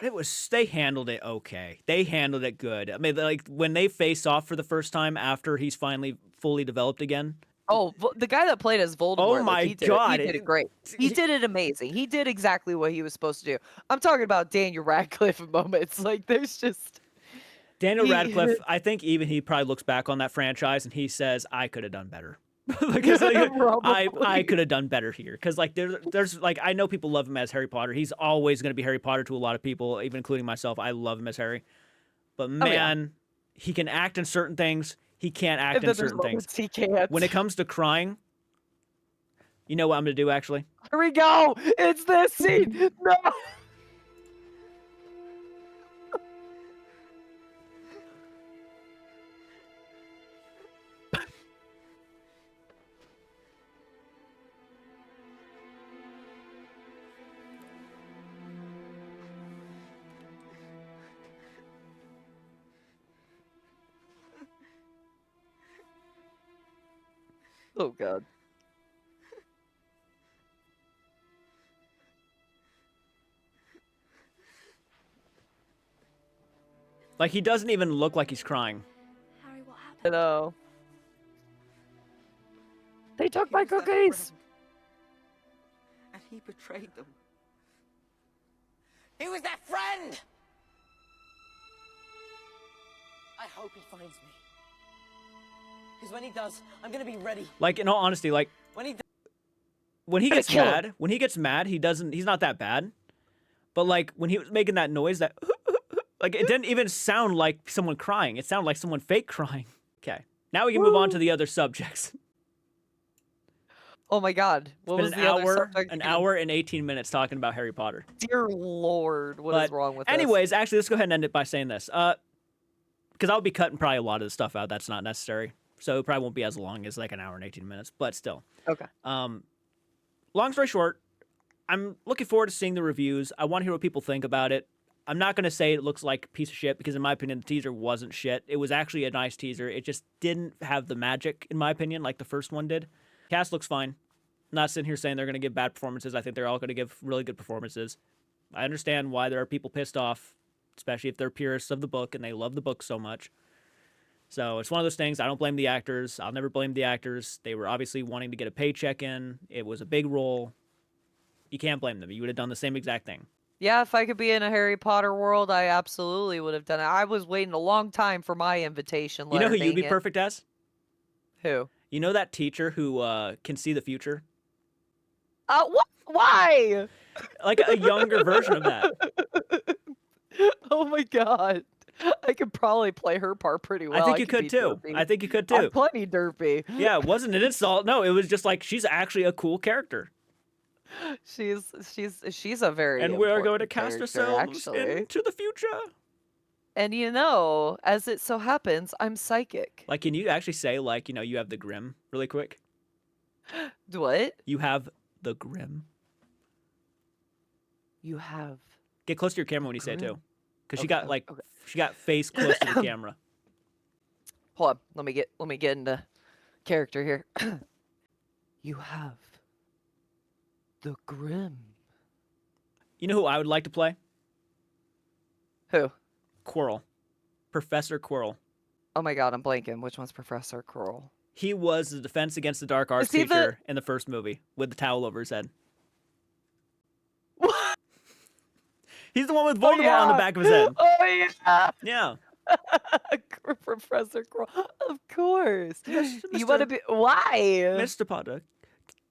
But they handled it okay. They handled it good. I mean, like when they face off for the first time after he's finally fully developed again. Oh, the guy that played as Oh Voldemort, like, my he god! did it great. He did it amazing. He did exactly what he was supposed to do. I'm talking about Daniel Radcliffe moments, like, there's just Daniel he Radcliffe, I think even he probably looks back on that franchise and he says, "I could have done better." Because like, I probably. could have done better here. Because like there's like I know people love him as Harry Potter. He's always going to be Harry Potter to a lot of people, even including myself. I love him as Harry, but Oh, yeah. man, he can act in certain things. He can't act And in then there's certain things. moments he can't. When it comes to crying, you know what I'm gonna do actually? Here we go! It's this scene! No! Oh god. Like he doesn't even look like he's crying. Harry, what I happened? know. They took my He was their cookies! friend, and he betrayed them. He was their friend! I hope he finds me. Because when he does, I'm gonna be ready. Like in all honesty, like When he does, when he Gonna gets kill him. mad, he's not that bad. But like when he was making that noise, that like it didn't even sound like someone crying. It sounded like someone fake crying. Okay, now we can move on to the other subjects. Oh my god. What It's was been the other subject an again? hour and 18 minutes talking about Harry Potter. Dear lord, what is But wrong with us? anyways, actually, let's go ahead and end it by saying this. Because I'll be cutting probably a lot of the stuff out that's not necessary, so it probably won't be as long as like an hour and 18 minutes. But still, Okay. long story short, I'm looking forward to seeing the reviews. I want to hear what people think about it. I'm not going to say it looks like a piece of shit because, in my opinion, the teaser wasn't shit. It was actually a nice teaser. It just didn't have the magic, in my opinion, like the first one did. Cast looks fine. I'm not sitting here saying they're going to give bad performances. I think they're all going to give really good performances. I understand why there are people pissed off, especially if they're purists of the book and they love the book so much. So it's one of those things. I don't blame the actors. I'll never blame the actors. They were obviously wanting to get a paycheck in. It was a big role. You can't blame them. You would have done the same exact thing. Yeah, if I could be in a Harry Potter world, I absolutely would have done it. I was waiting a long time for my invitation You letter. know who you'd dang be it. perfect as? Who? You know that teacher who can see the future? What? Why? Like a younger version of that. Oh my god. I could probably play her part pretty I well. think I you could could be too. derpy. I think you could I'm too. plenty derpy. Yeah, it wasn't an insult. No, it was just like she's actually a cool character. She's a very And we are going to important cast character, ourselves actually. into the future. And as it so happens, I'm psychic. Like, can you actually say, like, you have the Grim really quick? What? You have the Grim. You have. Get close to your camera when you say it Grim? too. Because Okay. she got face close to the camera. Hold on. Let me get into character here. You have the Grim. You know who I would like to play? Who? Quirrell. Professor Quirrell. Oh my god, I'm blanking. Which one's Professor Quirrell? He was the Defense Against the Dark Arts Is he teacher in the first movie with the towel over his head. What? He's the one with Voldemort on the back of his head. Oh yeah. Yeah. Professor Quirrell. Of course. Yes, You want to be? Why? Mr. Potter,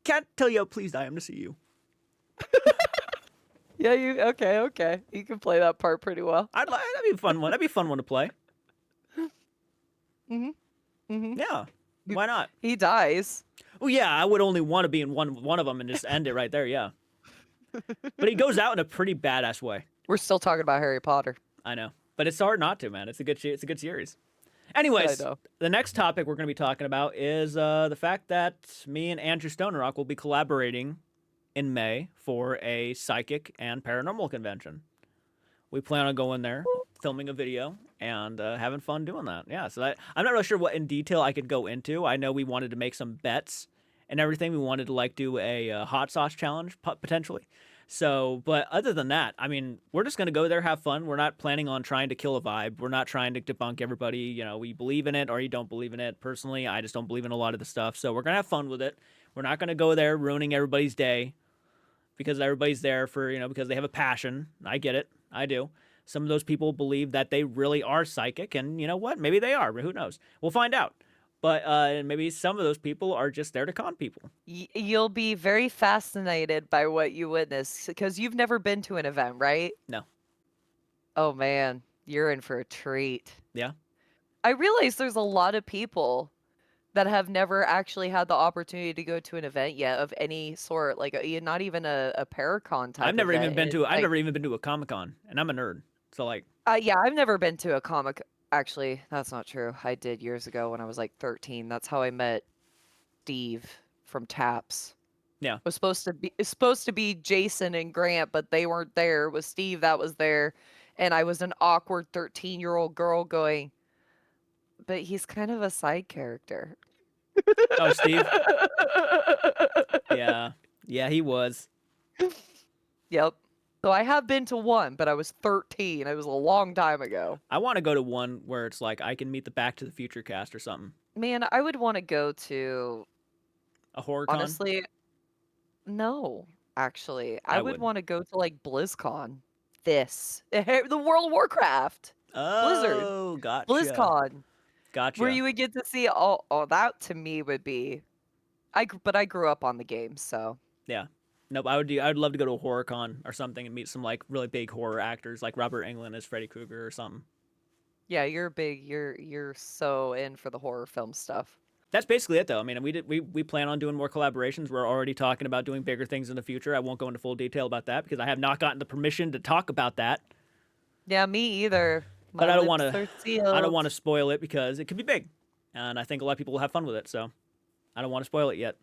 can't tell you how pleased I am to see you. Yeah, you okay. You can play that part pretty well. That'd be a fun one. That'd be a fun one to play. Mhm. Mhm. Yeah. Why not? He dies. Oh yeah, I would only want to be in one of them and just end it right there. Yeah. But he goes out in a pretty badass way. We're still talking about Harry Potter. I know, but it's hard not to, man. It's a good series. Anyways, I know. the next topic we're going to be talking about is the fact that me and Andrew Stonerock will be collaborating in May for a psychic and paranormal convention. We plan on going there, filming a video, and having fun doing that. Yeah, so I'm not really sure what in detail I could go into. I know we wanted to make some bets and everything. We wanted to like do a hot sauce challenge potentially. So, but other than that, I mean, we're just going to go there, have fun. We're not planning on trying to kill a vibe. We're not trying to debunk everybody. We believe in it or you don't believe in it. Personally, I just don't believe in a lot of the stuff. So we're going to have fun with it. We're not going to go there ruining everybody's day because everybody's there for, because they have a passion. I get it. I do. Some of those people believe that they really are psychic, and you know what? Maybe they are. Who knows? We'll find out. But maybe some of those people are just there to con people. You'll be very fascinated by what you witness because you've never been to an event, right? No. Oh man, you're in for a treat. Yeah. I realize there's a lot of people that have never actually had the opportunity to go to an event yet of any sort, like not even a Paracon type. I've never event. even been to. I've like, never even been to a Comic-Con, and I'm a nerd. So like. Yeah, I've never been to a comic. Actually, that's not true. I did years ago when I was like 13. That's how I met Steve from Taps. Yeah. It's supposed to be Jason and Grant, but they weren't there. It was Steve that was there, and I was an awkward 13-year-old girl going, but he's kind of a side character. Oh, Steve. Yeah, he was. Yep. So I have been to one, but I was 13. It was a long time ago. I want to go to one where it's like I can meet the Back to the Future cast or something. Man, I would want to go to a horror con. Honestly, no. Actually, I would want to go to like BlizzCon. The World of Warcraft. Blizzard. Oh, gotcha. BlizzCon. Gotcha. Where you would get to see that to me would be. But I grew up on the game, so. Yeah. Nope, I'd love to go to a horror con or something and meet some like really big horror actors like Robert Englund as Freddy Krueger or something. Yeah, you're so in for the horror film stuff. That's basically it though. I mean, we plan on doing more collaborations. We're already talking about doing bigger things in the future. I won't go into full detail about that because I have not gotten the permission to talk about that. Yeah, me either. But I don't want to spoil it because it could be big. And I think a lot of people will have fun with it, so I don't want to spoil it yet.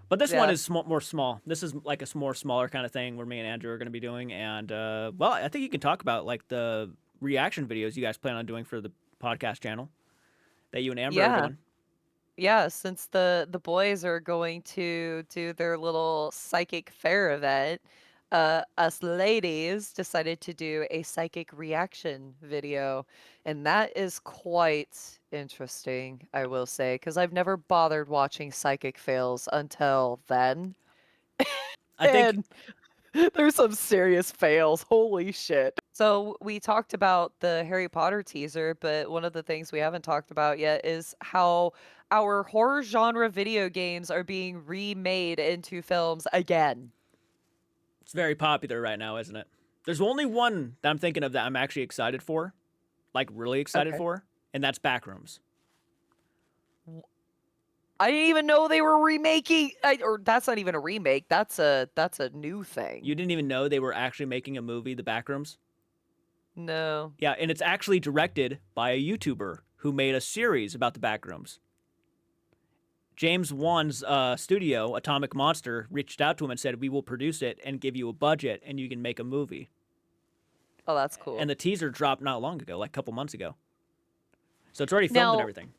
But this one is more small. This is like a more smaller kind of thing where me and Andrew are going to be doing. And, well, I think you can talk about like the reaction videos you guys plan on doing for the podcast channel that you and Amber are doing. Yeah, since the boys are going to do their little psychic fair event, us ladies decided to do a psychic reaction video. And that is quite interesting, I will say, because I've never bothered watching psychic fails until then. I think there's some serious fails. Holy shit. So we talked about the Harry Potter teaser, but one of the things we haven't talked about yet is how our horror genre video games are being remade into films again. It's very popular right now, isn't it? There's only one that I'm thinking of that I'm actually excited for, like really excited Okay. for, and that's Backrooms. I didn't even know they were remaking, or that's not even a remake. That's a new thing. You didn't even know they were actually making a movie, The Backrooms? No. Yeah, and it's actually directed by a YouTuber who made a series about the Backrooms. James Wan's studio, Atomic Monster, reached out to him and said, "We will produce it and give you a budget, and you can make a movie." Oh, that's And cool. the teaser dropped not long ago, like a couple months ago. So it's already filmed and Now, everything.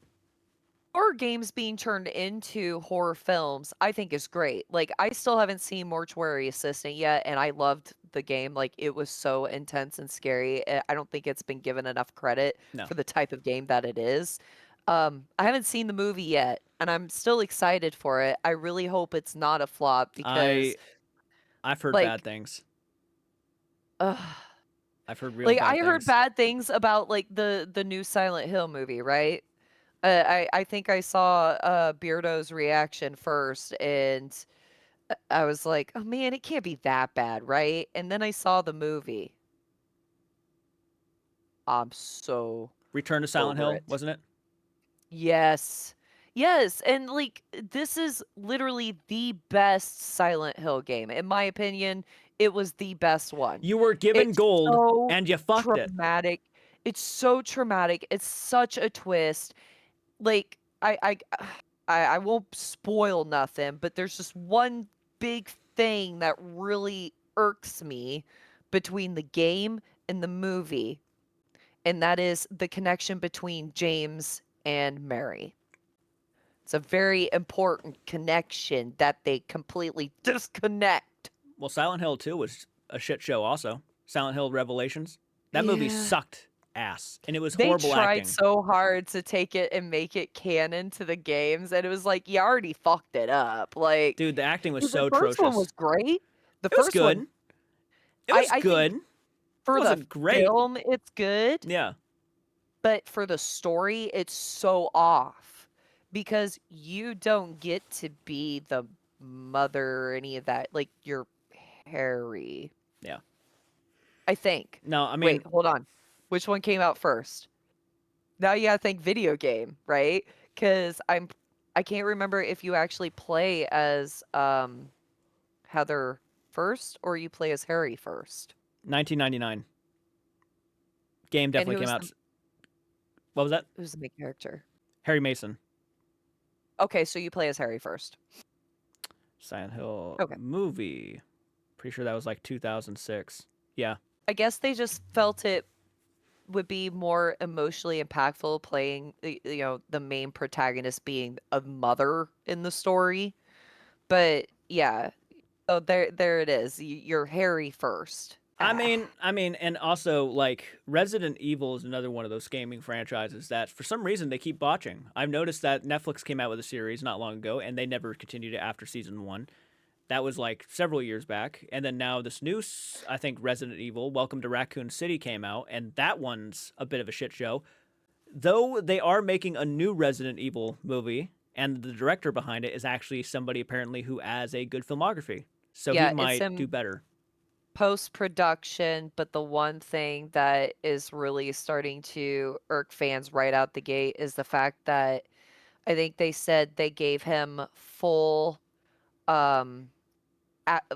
horror games being turned into horror films, I think is great. Like, I still haven't seen Mortuary Assistant yet, and I loved the game. Like, it was so intense and scary. I don't think it's been given enough credit No, for the type of game that it is. I haven't seen the movie yet, and I'm still excited for it. I really hope it's not a flop because, I I've heard bad like, things. ugh. I've heard real Like, I bad heard things. bad things about, like, the new Silent Hill movie, right? I think I saw Beardo's reaction first, and I was like, "Oh man, it can't be that bad, right?" And then I saw the movie. I'm so Return to Silent over Hill, it. wasn't it? Yes. Yes, and like this is literally the best Silent Hill game. In my opinion, it was the best one. You were given It's gold so and you fucked it. traumatic. It's so traumatic. It's such a twist. Like I won't spoil nothing, but there's just one big thing that really irks me between the game and the movie, and that is the connection between James and Mary. It's a very important connection that they completely disconnect. Well, Silent Hill 2 was a shit show also. Silent Hill Revelations. That movie Yeah. sucked ass. And it was They horrible tried acting. so hard to take it and make it canon to the games, and it was like, you already fucked it up. Like, Dude, the acting was 'cause the so first one atrocious. was great. The It was first one, good. It I was I think good. It for the wasn't great. film, it's good, Yeah. but for the story, it's so off because you don't get to be the mother or any of that. Like, you're Harry, Yeah. I think. No, I mean, Wait, hold on. Which one came out first? Now you gotta think video game, right? Because I can't remember if you actually play as Heather first or you play as Harry first. 1999. Game And definitely came out. What was that? who's the main character? Harry Mason. Okay, so you play as Harry first. Silent Hill Okay. movie. Pretty sure that was like 2006. Yeah. I guess they just felt it would be more emotionally impactful playing the main protagonist being a mother in the story. But yeah, oh there it is. You're Harry first. Ah. And also like Resident Evil is another one of those gaming franchises that for some reason they keep botching. I've noticed that Netflix came out with a series not long ago, and they never continued it after season 1. That was like several years back, and then now this new, I think, Resident Evil: Welcome to Raccoon City came out, and that one's a bit of a shit show. Though they are making a new Resident Evil movie, and the director behind it is actually somebody apparently who has a good filmography, so he Yeah, it's might do in better. post-production, but the one thing that is really starting to irk fans right out the gate is the fact that I think they said they gave him um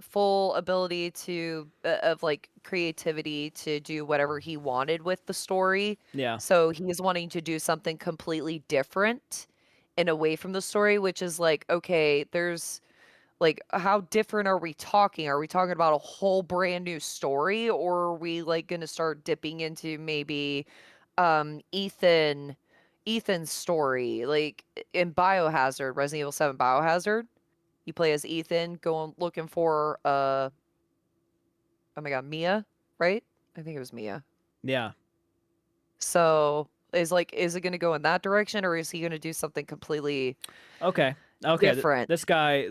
full ability to of like creativity to do whatever he wanted with the story. Yeah. So he's wanting to do something completely different and away from the story, which is like, okay, there's like, how different are we talking? Are we talking about a whole brand new story, or are we like gonna start dipping into maybe Ethan's story, like in Biohazard, Resident Evil 7 Biohazard? You play as Ethan going looking for oh my god, Mia, right? I think it was Mia. Yeah. So is it gonna go in that direction, or is he gonna do something completely Okay. Okay. different? This guy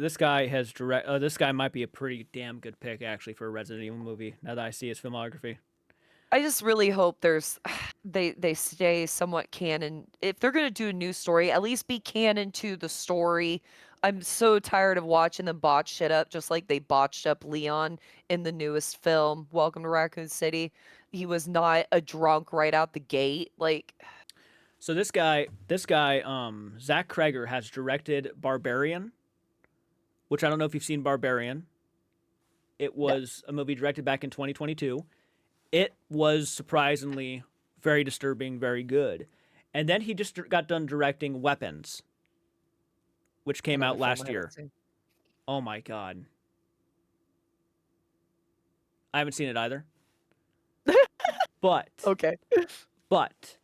might be a pretty damn good pick actually for a Resident Evil movie. Now that I see his filmography. I just really hope there's they stay somewhat canon. If they're gonna do a new story, at least be canon to the story. I'm so tired of watching them botch shit up, just like they botched up Leon in the newest film, Welcome to Raccoon City. He was not a drunk right out the gate. Like, So this guy, Zach Kreger has directed Barbarian, which I don't know if you've seen Barbarian. It no. was a movie directed back in 2022. It was surprisingly very disturbing, very good. And then he just got done directing Weapons, which came Another out film I last haven't year. seen. Oh my god. I haven't seen it either. But Okay. but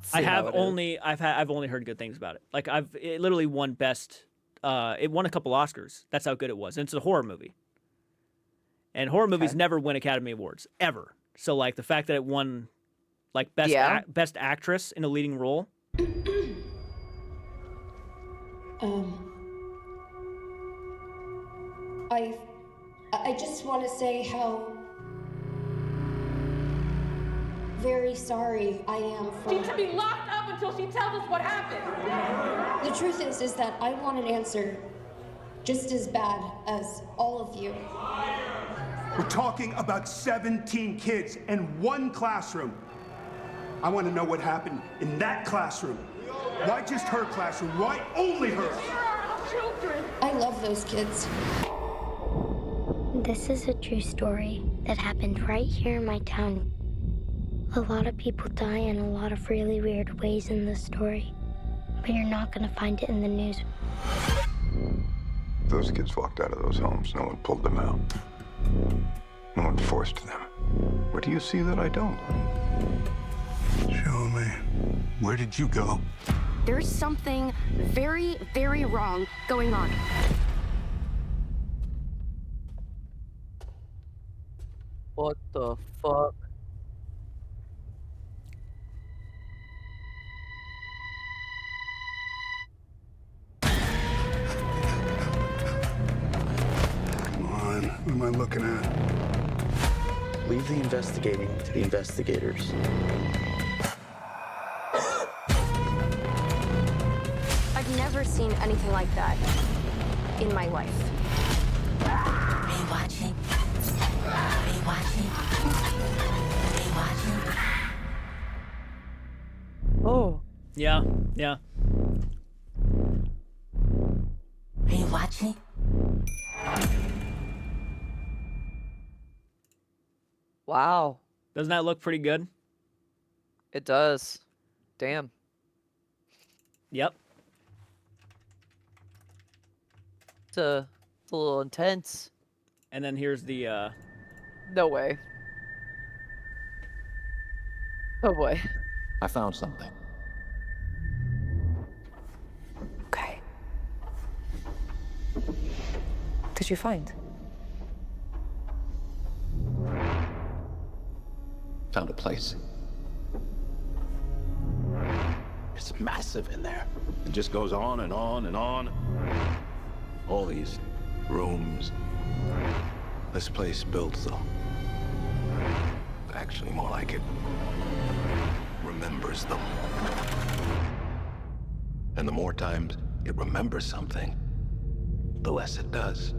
See how it is. I've only heard good things about it. Like it literally won best it won a couple Oscars. That's how good it was. And it's a horror movie. And horror movies Okay. never win Academy Awards ever. So like the fact that it won like Yeah. best actress in a leading role. Um, I, I just want to say how very sorry I am She for. should be locked up until she tells us what happened. The truth is that I want an answer just as bad as all of you. We're talking about 17 kids in one classroom. I want to know what happened in that classroom. Why just her classroom? Why only There hers? are children. I love those kids. This is a true story that happened right here in my town. A lot of people die in a lot of really weird ways in this story, but you're not gonna find it in the news. Those kids walked out of those homes. No one pulled them out. No one forced them. What do you see that I don't? Show me. Where did you go? There's something very, very wrong going on. What the fuck? Come on. What am I looking at? Leave the investigating to the investigators. I've never seen anything like that in my life. Are you watching? Are you watching? Are you watching? Oh. Yeah, yeah. Are you watching? Wow. Doesn't that look pretty good? It does. Damn. Yep. It's a little intense. And then here's the No way. Oh boy. I found something. Okay. What did you find? Found a place. It's massive in there. It just goes on and on and on. All these rooms. This place built them. Actually, more like it remembers them. And the more times it remembers something, the less it does.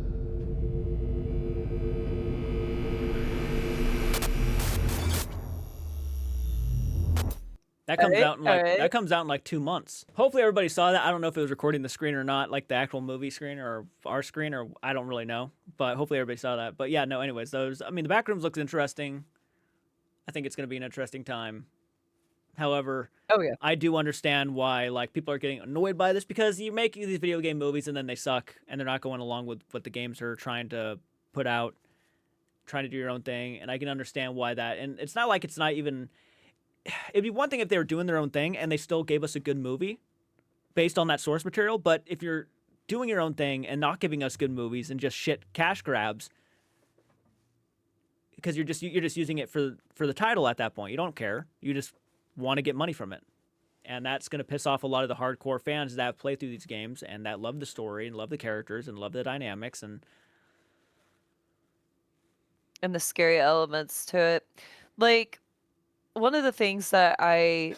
that comes Alright, out in like alright. that comes out in like 2 months. Hopefully everybody saw that. I don't know if it was recording the screen or not, like the actual movie screen or our screen, or I don't really know. But hopefully everybody saw that. But yeah, no, anyways, the backrooms looks interesting. I think it's gonna be an interesting time. However, Oh yeah. I do understand why like people are getting annoyed by this, because you make these video game movies and then they suck and they're not going along with what the games are trying to put out, trying to do your own thing, and I can understand why that. And it's not like it's not even. It'd be one thing if they were doing their own thing and they still gave us a good movie based on that source material, but if you're doing your own thing and not giving us good movies and just shit cash grabs, because you're just using it for the title at that point. You don't care. You just want to get money from it. And that's going to piss off a lot of the hardcore fans that have played through these games and that love the story and love the characters and love the dynamics and The scary elements to it. Like, one of the things that I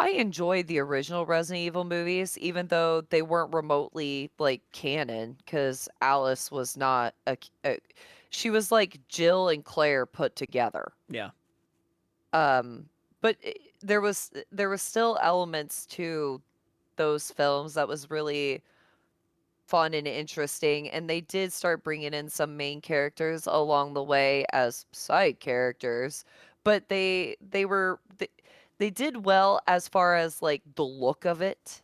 enjoyed the original Resident Evil movies, even though they weren't remotely like canon, because Alice was not she was like Jill and Claire put together. Yeah. But there was still elements to those films that was really fun and interesting, and they did start bringing in some main characters along the way as side characters, but they did well as far as like the look of it.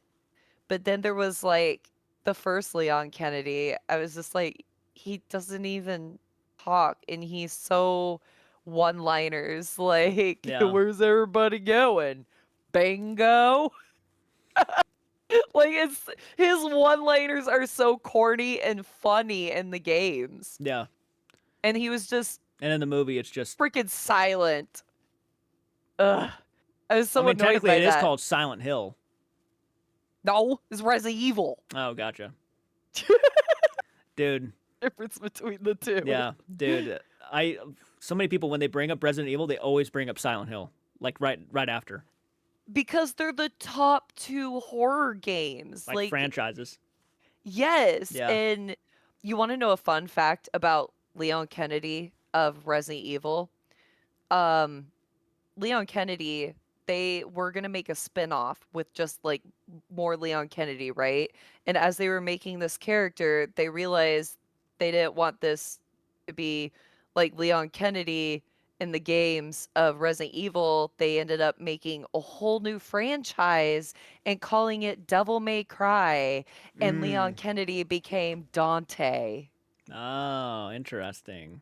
But then there was like the first Leon Kennedy. I was just like, he doesn't even talk, and he's so one-liners like, Yeah. where's everybody going? Bingo. Like it's his one-liners are so corny and funny in the games. Yeah. And he was just And in the movie, it's just. freaking silent. Ugh. I was I so mean, annoyed technically, by it is that. called Silent Hill. No, it's Resident Evil. Oh, gotcha. Dude. Difference between the two. Yeah, dude. So many people when they bring up Resident Evil, they always bring up Silent Hill, like right after, Because they're the top 2 horror games. like franchises. Yes, Yeah. and you wanna know a fun fact about Leon Kennedy of Resident Evil? Um, Leon Kennedy, they were gonna make a spin-off with just, like, more Leon Kennedy, right? And as they were making this character, they realized they didn't want this to be like Leon Kennedy in the games of Resident Evil. They ended up making a whole new franchise and calling it Devil May Cry, and Leon Kennedy became Dante. Oh, interesting.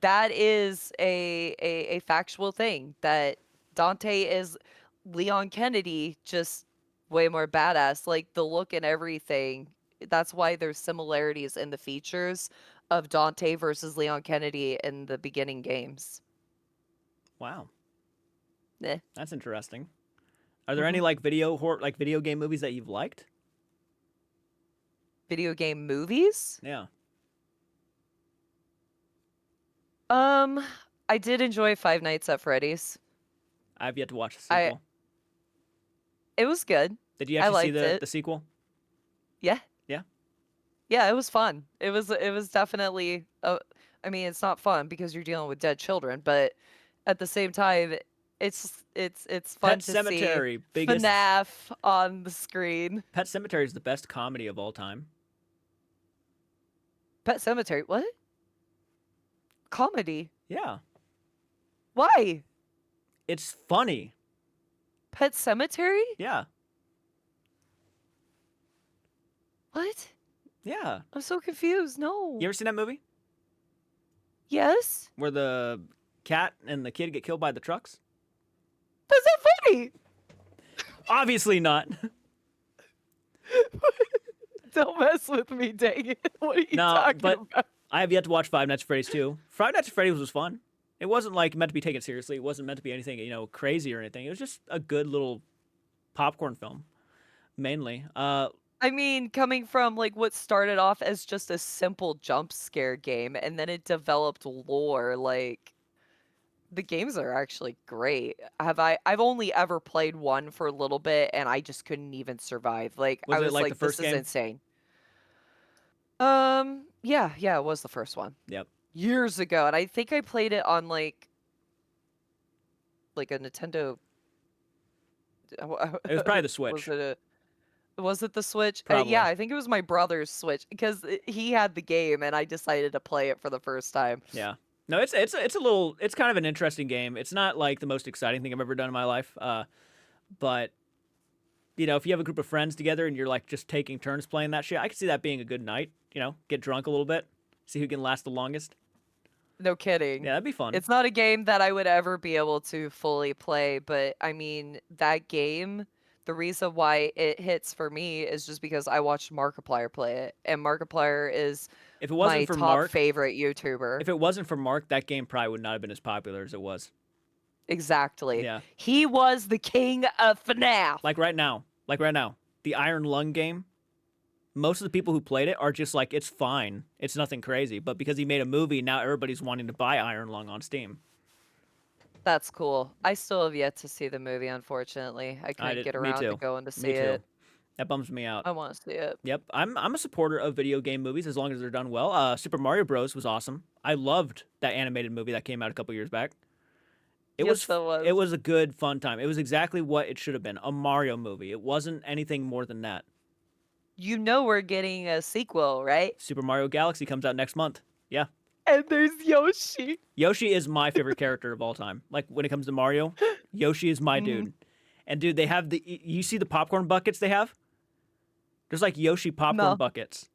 That is a factual thing, that Dante is Leon Kennedy, just way more badass. Like the look and everything. That's why there's similarities in the features of Dante versus Leon Kennedy in the beginning games. Wow, Eh. that's interesting. Are there any like video game movies that you've liked? Video game movies? Yeah. I did enjoy Five Nights at Freddy's. I've yet to watch the sequel. It was good. Did you I actually see liked it. the sequel? Yeah. Yeah. Yeah, it was fun. It was definitely I mean, it's not fun because you're dealing with dead children, but at the same time, it's fun Pet to Sematary, see biggest. FNAF on the screen. Pet Sematary is the best comedy of all time. Pet Cemetery, what? Comedy? Yeah. Why? It's funny. Pet Cemetery? Yeah. What? Yeah. I'm so confused. No. You ever seen that movie Yes? where the cat and the kid get killed by the trucks? That's not funny. Obviously not. Don't mess with me, dang it. What are you No, talking but about? I have yet to watch Five Nights at Freddy's 2. Five Nights at Freddy's was fun. It wasn't like meant to be taken seriously. It wasn't meant to be anything, crazy or anything. It was just a good little popcorn film, mainly. I mean, coming from like what started off as just a simple jump scare game and then it developed lore, like the games are actually great. I've only ever played one for a little bit and I just couldn't even survive. Like Was I it was like like, the first this is game? insane. Yeah, it was the first one. Yep. Years ago, and I think I played it on like a Nintendo. It was probably the Switch. Was it the Switch? Probably. Yeah, I think it was my brother's Switch because he had the game and I decided to play it for the first time. Yeah. No, it's kind of an interesting game. It's not like the most exciting thing I've ever done in my life. But if you have a group of friends together and you're like just taking turns playing that shit, I could see that being a good night. Get drunk a little bit, see who can last the longest. No kidding. Yeah, that'd be fun. It's not a game that I would ever be able to fully play, but I mean, that game, the reason why it hits for me is just because I watched Markiplier play it, and Markiplier is If it wasn't my for top Mark, favorite YouTuber. if it wasn't for Mark, that game probably would not have been as popular as it was. Exactly. Yeah. He was the king of FNAF. Like right now, the Iron Lung game. Most of the people who played it are just like, it's fine. It's nothing crazy. But because he made a movie, now everybody's wanting to buy Iron Lung on Steam. That's cool. I still have yet to see the movie, unfortunately. I I couldn't did. get Me around to too. going to see Me too. it. That bums me out. I want to see it. Yep, I'm a supporter of video game movies as long as they're done well. Super Mario Bros was awesome. I loved that animated movie that came out a couple years back. Yes, that It was. was a good fun time. It was exactly what it should have been, a Mario movie. It wasn't anything more than that. You know we're getting a sequel, right? Super Mario Galaxy comes out next month. Yeah. And there's Yoshi. Yoshi is my favorite character of all time. Like when it comes to Mario, Yoshi is my Mhm. dude. And dude, they have you see the popcorn buckets they have? There's like Yoshi popcorn No. buckets.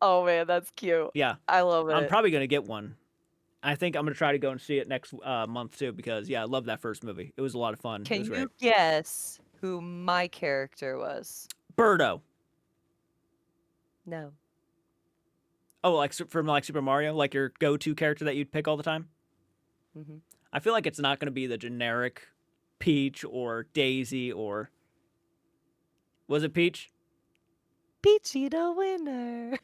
Oh man, that's cute. Yeah. I love I'm it. probably going to get one. I think I'm going to try to go and see it next month too because yeah, I love that first movie. It was a lot of fun. It Can was great. you guess who my character was? Birdo. No. Oh, like from like Super Mario, like your go-to character that you'd pick all the time? Mhm. I feel like it's not going to be the generic Peach or Daisy or was it Peach? Peachy the winner.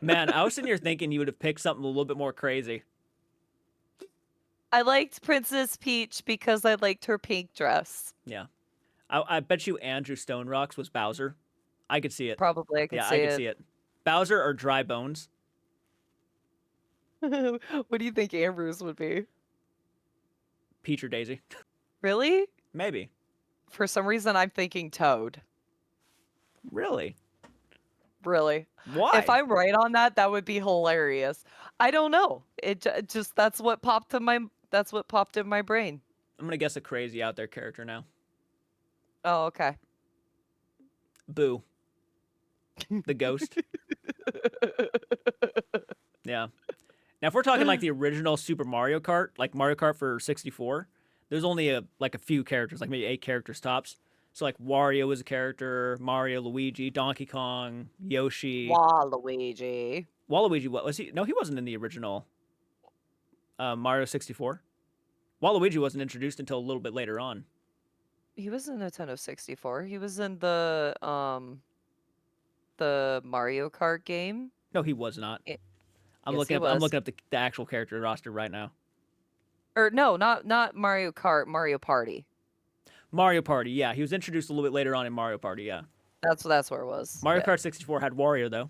Man, I was sitting here thinking you would have picked something a little bit more crazy. I liked Princess Peach because I liked her pink dress. Yeah. I bet you Andrew Stone Rocks was Bowser. I could see it. Probably I could Yeah, see I could it. see it. Bowser or Dry Bones? What do you think Ambrose would be? Peach or Daisy? Really? Maybe. For some reason, I'm thinking Toad. Really? Really. Why? If I'm right on that, that would be hilarious. I don't know. Just that's what popped in my brain. I'm going to guess a crazy out there character now. Oh, okay. Boo. The ghost. Yeah. Now, if we're talking like the original Super Mario Kart, like Mario Kart for 64, there's only a few characters, like maybe 8 characters tops. So like Wario was a character, Mario, Luigi, Donkey Kong, Yoshi. Waluigi. Waluigi, what was he? No, he wasn't in the original Mario 64. Waluigi wasn't introduced until a little bit later on. He was in Nintendo 64. He was in the Mario Kart game. No, he was not. I'm Yes, looking he up. I'm was. looking up the actual character roster right now. Or no, not Mario Kart, Mario Party. Mario Party, yeah, he was introduced a little bit later on in Mario Party, yeah. That's where it was. Mario Yeah. Kart 64 had Wario though,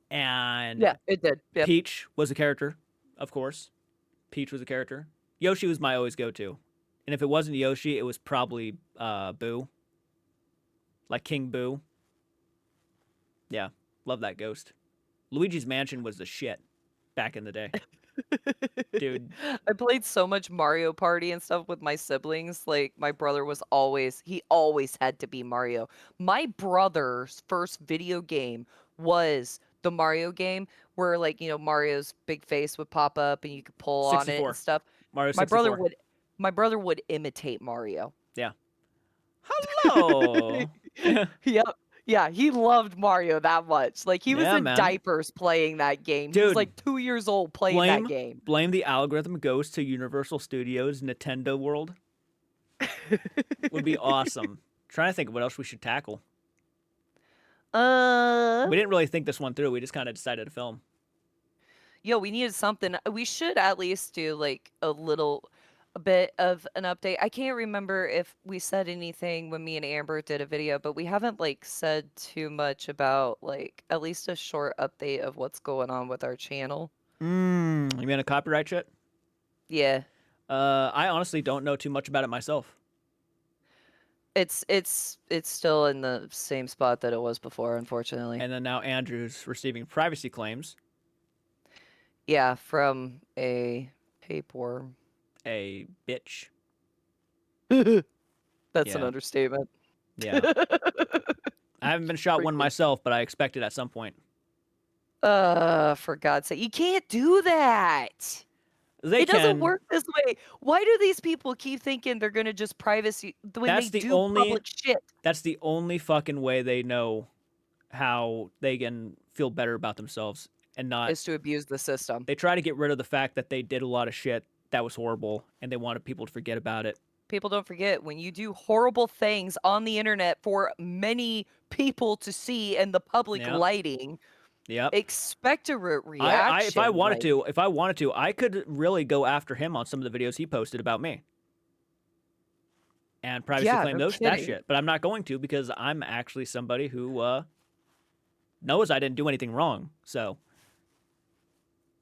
and Yeah, it did. Yep. Peach was a character, of course. Peach was a character. Yoshi was my always go-to, and if it wasn't Yoshi, it was probably Boo, like King Boo. Yeah, love that ghost. Luigi's Mansion was the shit back in the day. Dude. I played so much Mario Party and stuff with my siblings. Like my brother he always had to be Mario. My brother's first video game was the Mario game where like, Mario's big face would pop up and you could pull on it 64. and stuff. Mario My 64. my brother would imitate Mario. Yeah. Hello. Yep. Yeah, he loved Mario that much. Like he was Yeah, in man. diapers playing that game. He Dude, was like 2 years old playing that game. Blame the algorithm goes to Universal Studios Nintendo World. Would be awesome. Trying to think of what else we should tackle. We didn't really think this one through. We just kind of decided to film. Yo, we needed something. We should at least do like a bit of an update. I can't remember if we said anything when me and Amber did a video, but we haven't like said too much about like at least a short update of what's going on with our channel. You mean a copyright shit? Yeah. I honestly don't know too much about it myself. It's still in the same spot that it was before, unfortunately. And then now Andrew's receiving privacy claims. Yeah, from a tapeworm. A bitch. That's an Yeah. understatement. Yeah. I haven't been shot one myself, but I expect it at some point. For God's sake, you can't do that. It doesn't work this way. Why do these people keep thinking they're gonna just privacy when That's they the do only public shit? That's the only fucking way they know how they can feel better about themselves and not Is to abuse the system. They try to get rid of the fact that they did a lot of shit that was horrible and they wanted people to forget about it. People don't forget when you do horrible things on the internet for many people to see in the public Yeah. lighting, Yep. expect a If I reaction. wanted Like, to, I could really go after him on some of the videos he posted about me and privacy yeah, claim no that kidding. shit. But I'm not going to because I'm actually somebody who knows I didn't do anything wrong. So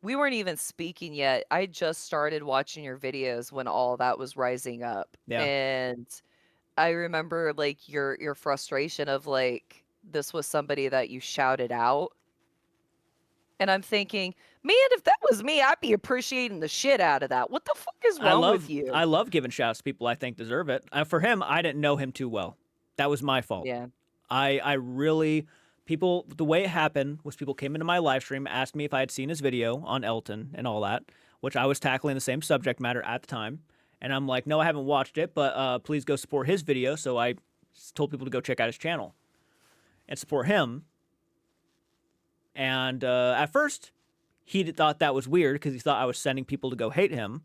We weren't even speaking yet. I just started watching your videos when all that was rising up. yeah, And I remember like your frustration of like this was somebody that you shouted out. And I'm thinking, man, if that was me, I'd be appreciating the shit out of that. What the fuck is wrong with you? I love giving shouts to people I think deserve it. For him, I didn't know him too well. That was my fault. Yeah. I really people the way it happened was people came into my live stream, asked me if I had seen his video on Elton and all that, which I was tackling the same subject matter at the time. And I'm like, no, I haven't watched it, but please go support his video. So I told people to go check out his channel and support him. And at first, he thought that was weird because he thought I was sending people to go hate him,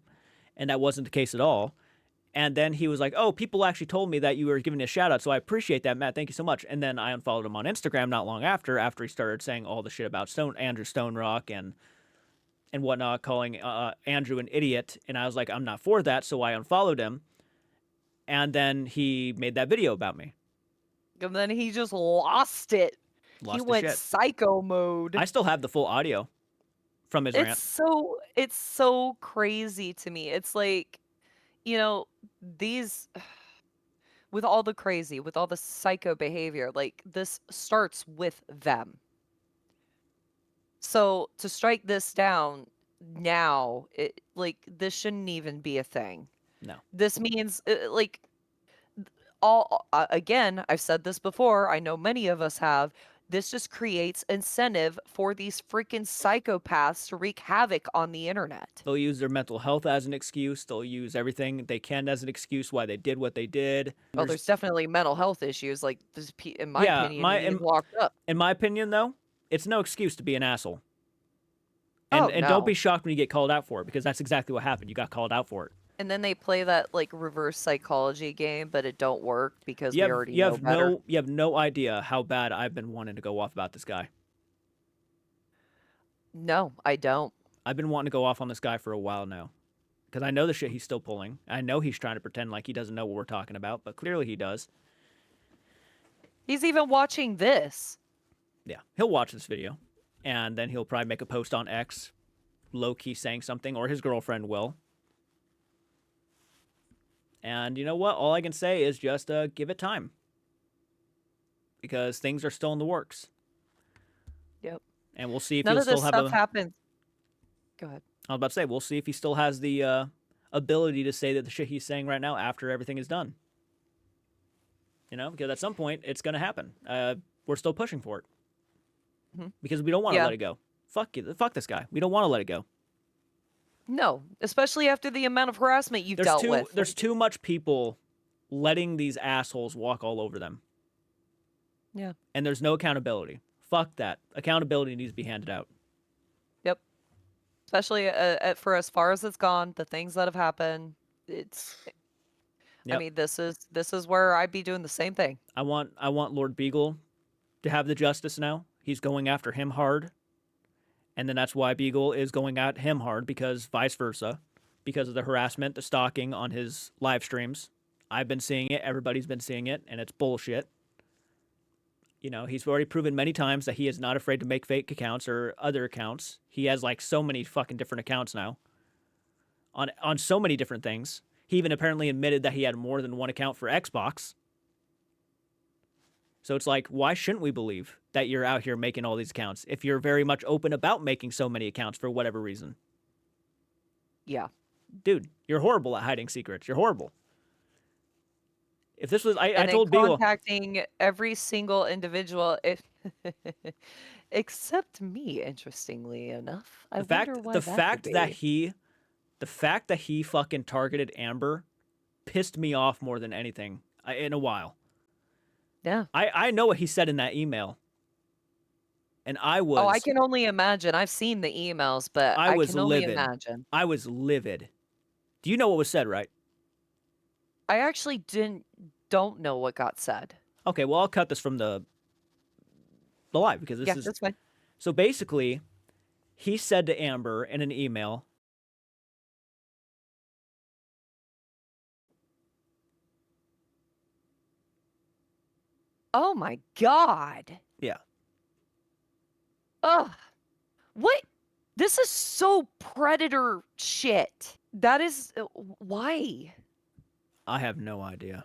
and that wasn't the case at all. And then he was like, oh, people actually told me that you were giving me a shout out, so I appreciate that, Matt. Thank you so much. And then I unfollowed him on Instagram not long after he started saying all the shit about Andrew Stone Rock and whatnot, calling Andrew an idiot. And I was like, I'm not for that, so I unfollowed him. And then he made that video about me. And then he just lost it. He went psycho mode. I still have the full audio from his rant. It's so crazy to me. It's like, you know, these with all the crazy, with all the psycho behavior, like this starts with them. So to strike this down now, this shouldn't even be a thing. No. This means again, I've said this before, I know many of us have, this just creates incentive for these freaking psychopaths to wreak havoc on the internet. They'll use their mental health as an excuse. They'll use everything they can as an excuse why they did what they did. Oh, there's definitely mental health issues. Like, this, in my opinion, he's locked up. In my opinion, though, it's no excuse to be an asshole. And, no. Don't be shocked when you get called out for it, because that's exactly what happened. You got called out for it. And then they play that like reverse psychology game, but it don't work because we already know better. You have no idea how bad I've been wanting to go off about this guy. No, I don't. I've been wanting to go off on this guy for a while now, because I know the shit he's still pulling. I know he's trying to pretend like he doesn't know what we're talking about, but clearly he does. He's even watching this. Yeah, he'll watch this video, and then he'll probably make a post on X, low-key saying something, or his girlfriend will. And you know what? All I can say is just give it time. Because things are still in the works. Yep. And we'll see if None he'll of this still have stuff happens. Go ahead. I was about to say, we'll see if he still has the ability to say that the shit he's saying right now after everything is done. You know, because at some point it's going to happen. We're still pushing for it. Mm-hmm. Because we don't want to let it go. Fuck this guy. We don't want to let it go. No, especially after the amount of harassment you've dealt with. There's too much people letting these assholes walk all over them. Yeah. And there's no accountability. Fuck that. Accountability needs to be handed out. Yep. Especially for as far as it's gone, the things that have happened, it's... Yep. I mean, this is where I'd be doing the same thing. I want Lord Beagle to have the justice now. He's going after him hard. And then that's why Beagle is going at him hard, because vice versa, because of the harassment, the stalking on his live streams. I've been seeing it. Everybody's been seeing it, and it's bullshit. You know, he's already proven many times that he is not afraid to make fake accounts or other accounts. He has like so many fucking different accounts now on so many different things. He even apparently admitted that he had more than one account for Xbox. So it's like, why shouldn't we believe that you're out here making all these accounts if you're very much open about making so many accounts for whatever reason? Yeah. Dude, you're horrible at hiding secrets. You're horrible. If this was, I and told Beagle, contacting every single individual, except me. Interestingly enough, the fact that he fucking targeted Amber pissed me off more than anything in a while. Yeah. I know what he said in that email. And I was... Oh, I can only imagine. I've seen the emails, but I can only imagine. I was livid. Do you know what was said, right? I actually don't know what got said. Okay, well, I'll cut this from the live, because this is... that's fine. So basically, he said to Amber in an email, Oh my God. yeah, Ugh. What? This is so predator shit. That is why? I have no idea.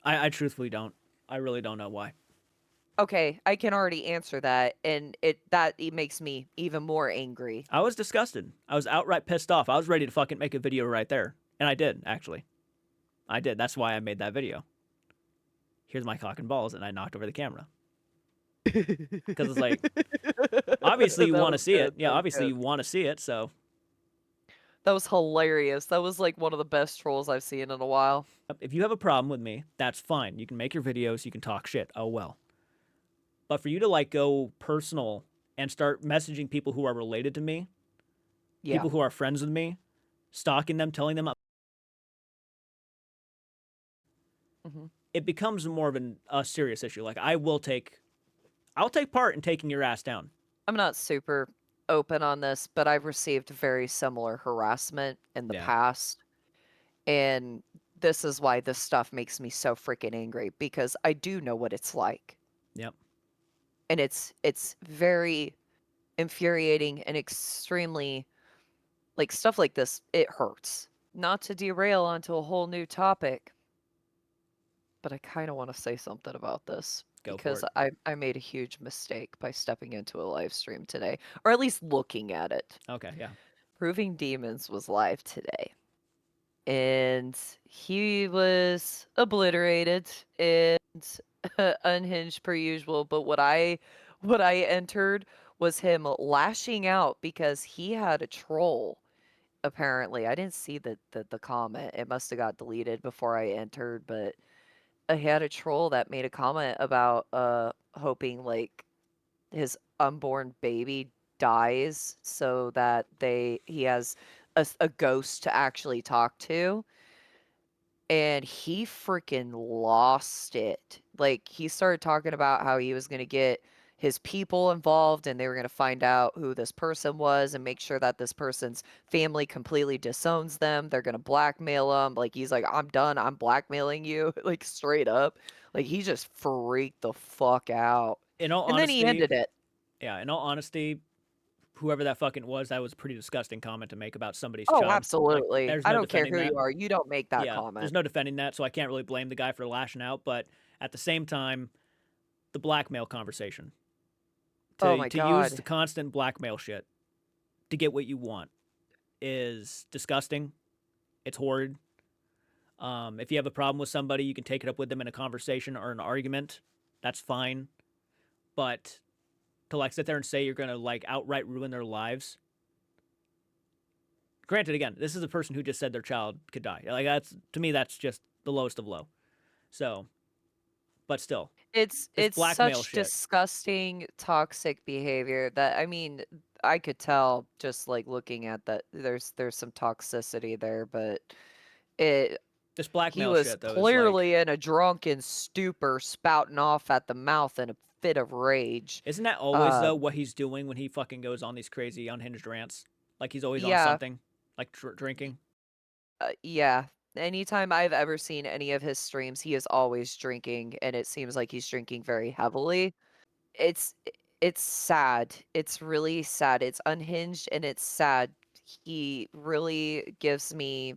I truthfully don't. I really don't know why. Okay, I can already answer that, and it makes me even more angry. I was disgusted. I was outright pissed off. I was ready to fucking make a video right there. And I did, actually. I did. That's why I made that video. Here's my cock and balls, and I knocked over the camera. Because it's like, obviously you That want to was see it. good. Yeah, That was obviously good. you want to see it, so. That was hilarious. That was like one of the best trolls I've seen in a while. If you have a problem with me, that's fine. You can make your videos, you can talk shit. Oh well. But for you to like go personal and start messaging people who are related to me, Yeah. people who are friends with me, stalking them, telling them, Mhm. it becomes more of a serious issue. Like I'll take part in taking your ass down. I'm not super open on this, but I've received very similar harassment in the Yeah. past. And this is why this stuff makes me so freaking angry because I do know what it's like. Yep. And it's very infuriating and extremely like stuff like this, it hurts. Not to derail onto a whole new topic, but I kind of want to say something about this Go for because it. I made a huge mistake by stepping into a live stream today, or at least looking at it. Okay, yeah. Proving Demons was live today, and he was obliterated and unhinged per usual. But what I entered was him lashing out because he had a troll. Apparently, I didn't see the comment. It must have got deleted before I entered, but I had a troll that made a comment about hoping like his unborn baby dies so that he has a ghost to actually talk to, and he freaking lost it. Like he started talking about how he was going to get his people involved and they were going to find out who this person was and make sure that this person's family completely disowns them. They're going to blackmail them. Like he's like, I'm done. I'm blackmailing you. Like straight up. Like he just freaked the fuck out. In all And then he honesty, ended it. yeah, in all honesty, whoever that fucking was, that was a pretty disgusting comment to make about somebody's Oh, child. Like, absolutely. there's I no don't care defending who that. you are. You don't make that Yeah, comment. there's no defending that, so I can't really blame the guy for lashing out. But at the same time, the blackmail conversation. Oh my To use the God. constant blackmail shit to get what you want is disgusting. It's horrid. If you have a problem with somebody, you can take it up with them in a conversation or an argument. That's fine. But to like sit there and say you're gonna like outright ruin their lives. Granted, again, this is a person who just said their child could die. Like that's to me, that's just the lowest of low. So, but still, It's this it's blackmail such shit. disgusting, toxic behavior that I mean, I could tell just like looking at that there's some toxicity there, but it This he blackmail was shit though is like, clearly in a drunken stupor, spouting off at the mouth in a fit of rage. isn't that always though what he's doing when he fucking goes on these crazy unhinged rants? Like he's always on Yeah, something, like drinking. yeah. Anytime I've ever seen any of his streams, he is always drinking, and it seems like he's drinking very heavily. It's it's sad. It's really sad. It's unhinged and it's sad. He really gives me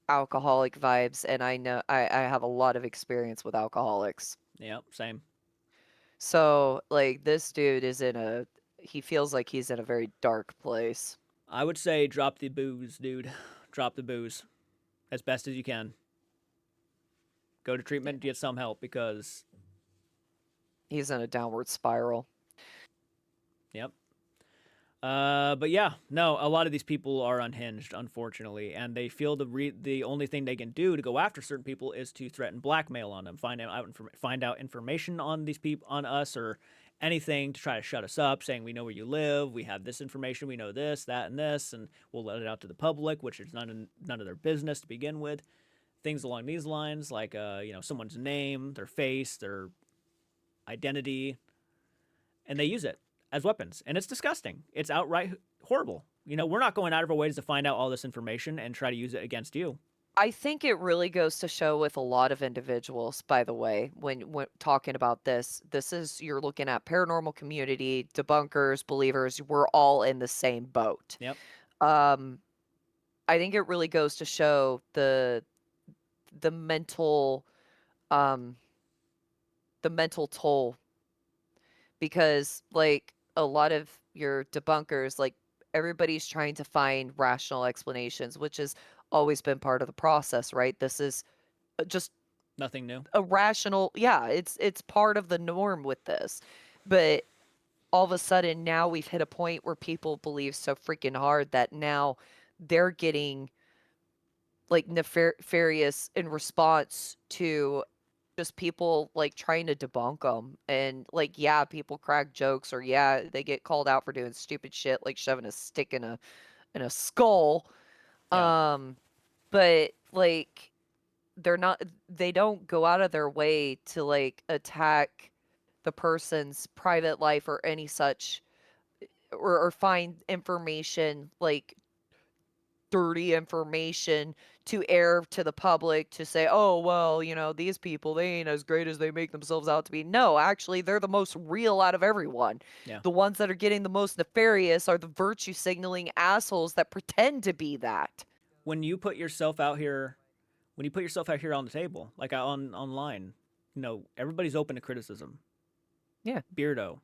alcoholic vibes, and I know I have a lot of experience with alcoholics. Yep, same. So, like, this dude is he feels like he's in a very dark place. I would say drop the booze, dude. Drop the booze as best as you can. Go to treatment, get some help because He's in a downward spiral. yep. But yeah, no, a lot of these people are unhinged, unfortunately, and they feel the only thing they can do to go after certain people is to threaten blackmail on them, find out information on these people, on us, or anything to try to shut us up, saying we know where you live, we have this information, we know this, that, and this, and we'll let it out to the public, which is none of their business to begin with. Things along these lines, like someone's name, their face, their identity, and they use it as weapons, and it's disgusting. It's outright horrible. You know, we're not going out of our ways to find out all this information and try to use it against you. I think it really goes to show with a lot of individuals, by the way, when talking about this, this is you're looking at paranormal community, debunkers, believers, we're all in the same boat. Yep. Um, I think it really goes to show the mental um the mental toll, because like a lot of your debunkers, like everybody's trying to find rational explanations, which has always been part of the process, right? This is just Nothing new. a rational, yeah, it's part of the norm with this. But all of a sudden now we've hit a point where people believe so freaking hard that now they're getting like nefarious in response to just people like trying to debunk them. And like, yeah, people crack jokes, or yeah, they get called out for doing stupid shit like shoving a stick in a skull. Yeah. But like they don't go out of their way to like attack the person's private life or any such, or find information like dirty information to air to the public to say, oh, well, you know, these people, they ain't as great as they make themselves out to be. No, actually, they're the most real out of everyone. Yeah. The ones that are getting the most nefarious are the virtue signaling assholes that pretend to be that. When you put yourself out here, on the table, like online, you know, everybody's open to criticism. Yeah. Beardo,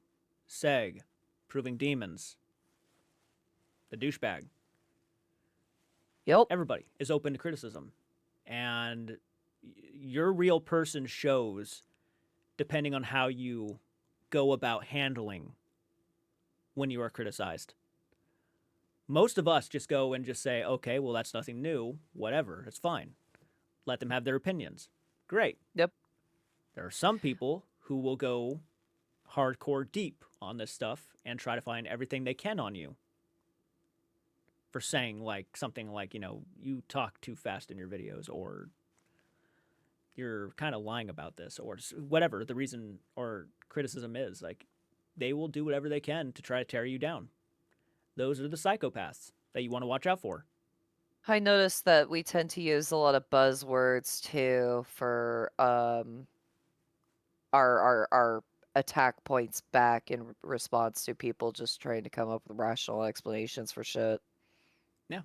Seg, Proving Demons, the douchebag. Yep. Everybody is open to criticism. And your real person shows depending on how you go about handling when you are criticized. Most of us just go and just say, okay, well, that's nothing new. Whatever. It's fine. Let them have their opinions. Great. Yep. There are some people who will go hardcore deep on this stuff and try to find everything they can on you for saying like something like, you know, you talk too fast in your videos, or you're kind of lying about this, or whatever the reason or criticism is. Like, they will do whatever they can to try to tear you down. Those are the psychopaths that you want to watch out for. I noticed that we tend to use a lot of buzzwords too for our attack points back in response to people just trying to come up with rational explanations for shit. Yeah.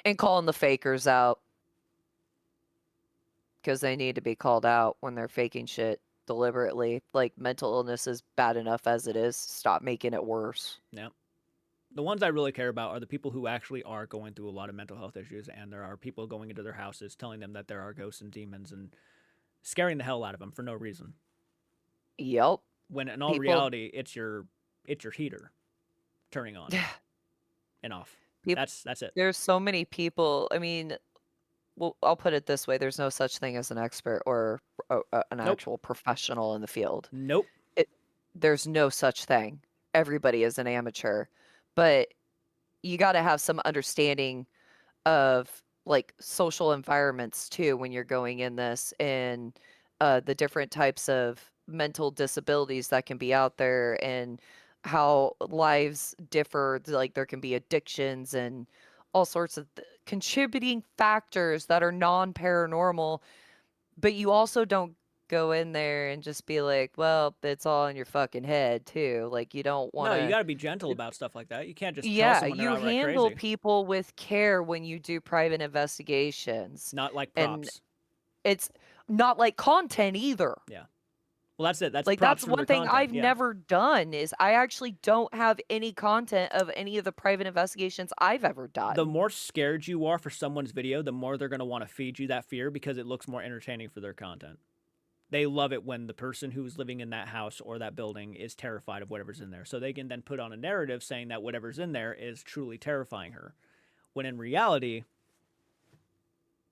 And calling the fakers out, because they need to be called out when they're faking shit deliberately. Like, mental illness is bad enough as it is. Stop making it worse. Yeah. The ones I really care about are the people who actually are going through a lot of mental health issues, and there are people going into their houses telling them that there are ghosts and demons and scaring the hell out of them for no reason. Yep. When in all reality, it's your heater turning on and off. That's it. There's so many people. I mean, well, I'll put it this way: there's no such thing as an expert or an actual professional in the field. Nope. There's no such thing. Everybody is an amateur, but you got to have some understanding of like social environments too when you're going in this, and the different types of mental disabilities that can be out there, and how lives differ. Like, there can be addictions and all sorts of contributing factors that are non-paranormal, but you also don't go in there and just be like, well, it's all in your fucking head too. Like, you don't want to. No, you got to be gentle about stuff like that. You can't just tell Yeah, someone they're you outright handle crazy. people with care when you do private investigations. Not like And props. it's not like content either. Yeah. Well, that's it. That's Like, props that's for one their thing content. I've Yeah. never done, is I actually don't have any content of any of the private investigations I've ever done. The more scared you are for someone's video, the more they're going to want to feed you that fear because it looks more entertaining for their content. They love it when the person who's living in that house or that building is terrified of whatever's in there. So they can then put on a narrative saying that whatever's in there is truly terrifying her. When in reality,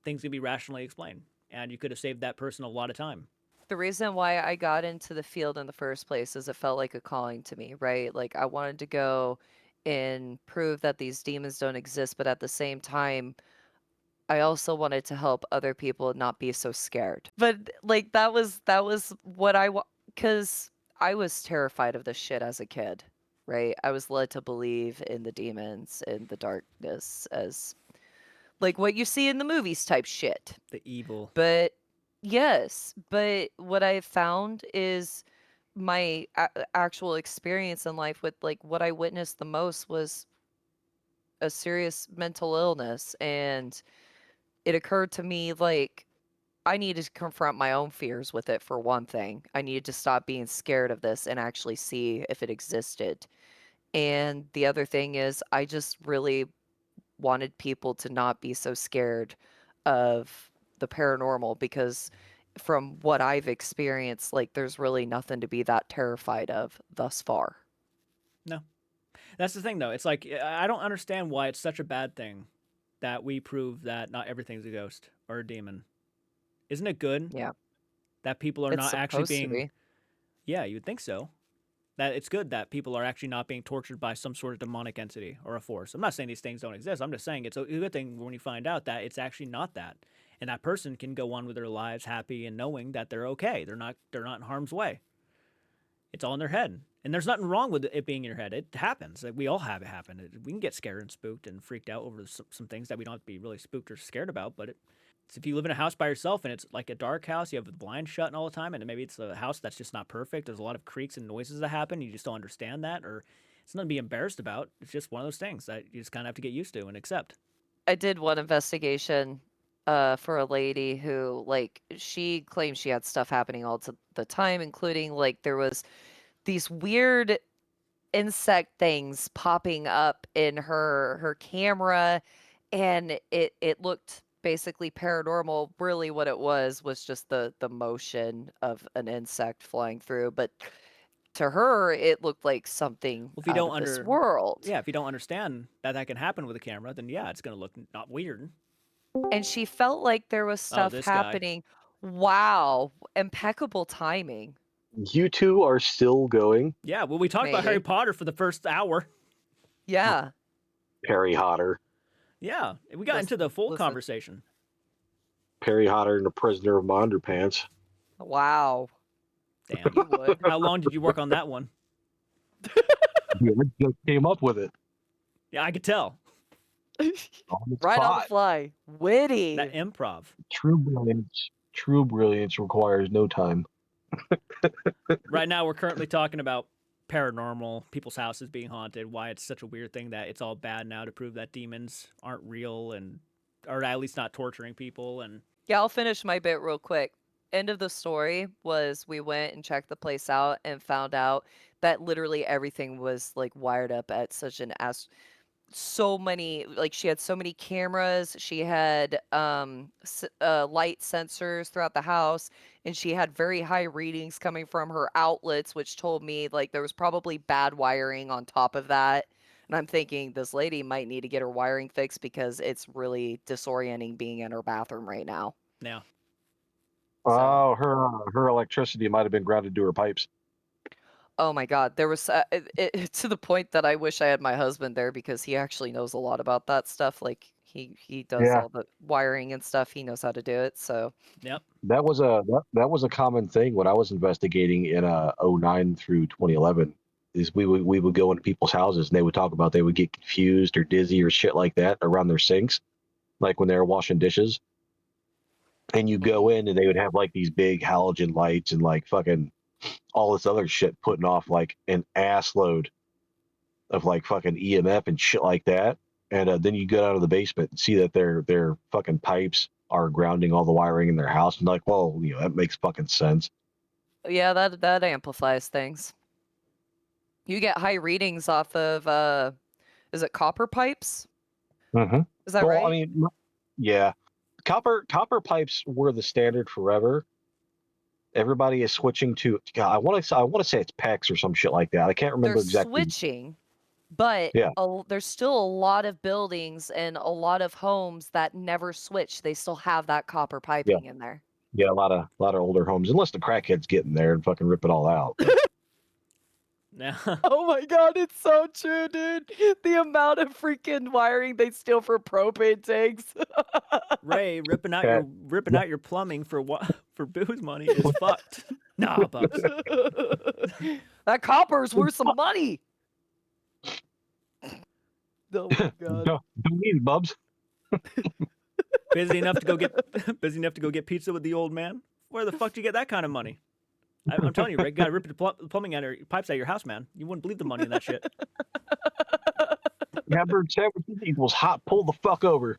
things can be rationally explained. And you could have saved that person a lot of time. The reason why I got into the field in the first place is it felt like a calling to me, right? Like, I wanted to go and prove that these demons don't exist, but at the same time, I also wanted to help other people not be so scared. But like, that was what because I was terrified of this shit as a kid, right? I was led to believe in the demons and the darkness as like what you see in the movies type shit. The evil. But yes, but what I've found is my actual experience in life with like what I witnessed the most was a serious mental illness. And it occurred to me like I needed to confront my own fears with it for one thing. I needed to stop being scared of this and actually see if it existed. And the other thing is, I just really wanted people to not be so scared of the paranormal because from what I've experienced, like there's really nothing to be that terrified of thus far. No. That's the thing, though. It's like, I don't understand why it's such a bad thing that we prove that not everything's a ghost or a demon. Isn't it good Yeah. that people are It's not actually supposed to being. be. Yeah, you would think so. That it's good that people are actually not being tortured by some sort of demonic entity or a force. I'm not saying these things don't exist. I'm just saying it's a good thing when you find out that it's actually not that. And that person can go on with their lives happy and knowing that they're okay. They're not in harm's way. It's all in their head. And there's nothing wrong with it being in your head. It happens. Like, we all have it happen. We can get scared and spooked and freaked out over some things that we don't have to be really spooked or scared about. But it's if you live in a house by yourself and it's like a dark house, you have the blinds shut all the time, and maybe it's a house that's just not perfect. There's a lot of creaks and noises that happen. You just don't understand that, or it's nothing to be embarrassed about. It's just one of those things that you just kind of have to get used to and accept. I did one investigation for a lady who like she claimed she had stuff happening all the time, including like there was these weird insect things popping up in her camera, and it looked basically paranormal. Really what it was just the motion of an insect flying through, but to her it looked like something Well, if you out don't of this world. yeah, if you don't understand that can happen with a camera, then yeah, it's gonna look not weird. And she felt like there was Oh, stuff this guy. happening. Wow, impeccable timing. You two are still going. Yeah, well, we talked about Harry Maybe. Potter for the first hour. Yeah. Perry Hotter. Yeah, we got into the full Listen. conversation. Perry Hotter and the Prisoner of my Underpants. Wow. Damn. You would. How long did you work on that one? Yeah, I just came up with it. Yeah, I could tell. Right on the fly. Witty. That improv. True brilliance requires no time. Right now, we're currently talking about paranormal, people's houses being haunted, why it's such a weird thing that it's all bad now to prove that demons aren't real and or at least not torturing people. And Yeah, I'll finish my bit real quick. End of the story was we went and checked the place out and found out that literally everything was like wired up at such an so many, like she had so many cameras, she had light sensors throughout the house, and she had very high readings coming from her outlets, which told me like there was probably bad wiring on top of that. And I'm thinking this lady might need to get her wiring fixed because it's really disorienting being in her bathroom right now. yeah, Oh, her electricity might have been grounded to her pipes. Oh my God, there was to the point that I wish I had my husband there because he actually knows a lot about that stuff. Like he does Yeah. all the wiring and stuff. He knows how to do it. So yep. That was a common thing when I was investigating in 09 through 2011. Is we would go into people's houses and they would talk about they would get confused or dizzy or shit like that around their sinks, like when they were washing dishes. And you go in and they would have like these big halogen lights and like fucking all this other shit putting off like an ass load of like fucking EMF and shit like that. And then you go out of the basement and see that their fucking pipes are grounding all the wiring in their house. And like, well, that makes fucking sense. yeah, that amplifies things. You get high readings off of is it copper pipes? Mm-hmm. Is that well, right? I mean, yeah, copper pipes were the standard forever. Everybody is switching to. God, I want to say it's PEX or some shit like that. I can't remember They're exactly. switching, but Yeah. there's still a lot of buildings and a lot of homes that never switch. They still have that copper piping in there. Yeah, a lot of older homes, unless the crackheads get in there and fucking rip it all out. Yeah. Oh my god, it's so true, dude. The amount of freaking wiring they steal for propane tanks. Ray ripping out Yeah. your plumbing for what for booze money is fucked. Nah, Bubs. That copper's worth some money. Oh my god. Don't eat it, Bubs. Busy enough to go get pizza with the old man? Where the fuck do you get that kind of money? I'm telling you, Rick, you gotta rip the plumbing out of your pipes out of your house, man. You wouldn't believe the money in that shit. Number 17 equals hot. Pull the fuck over.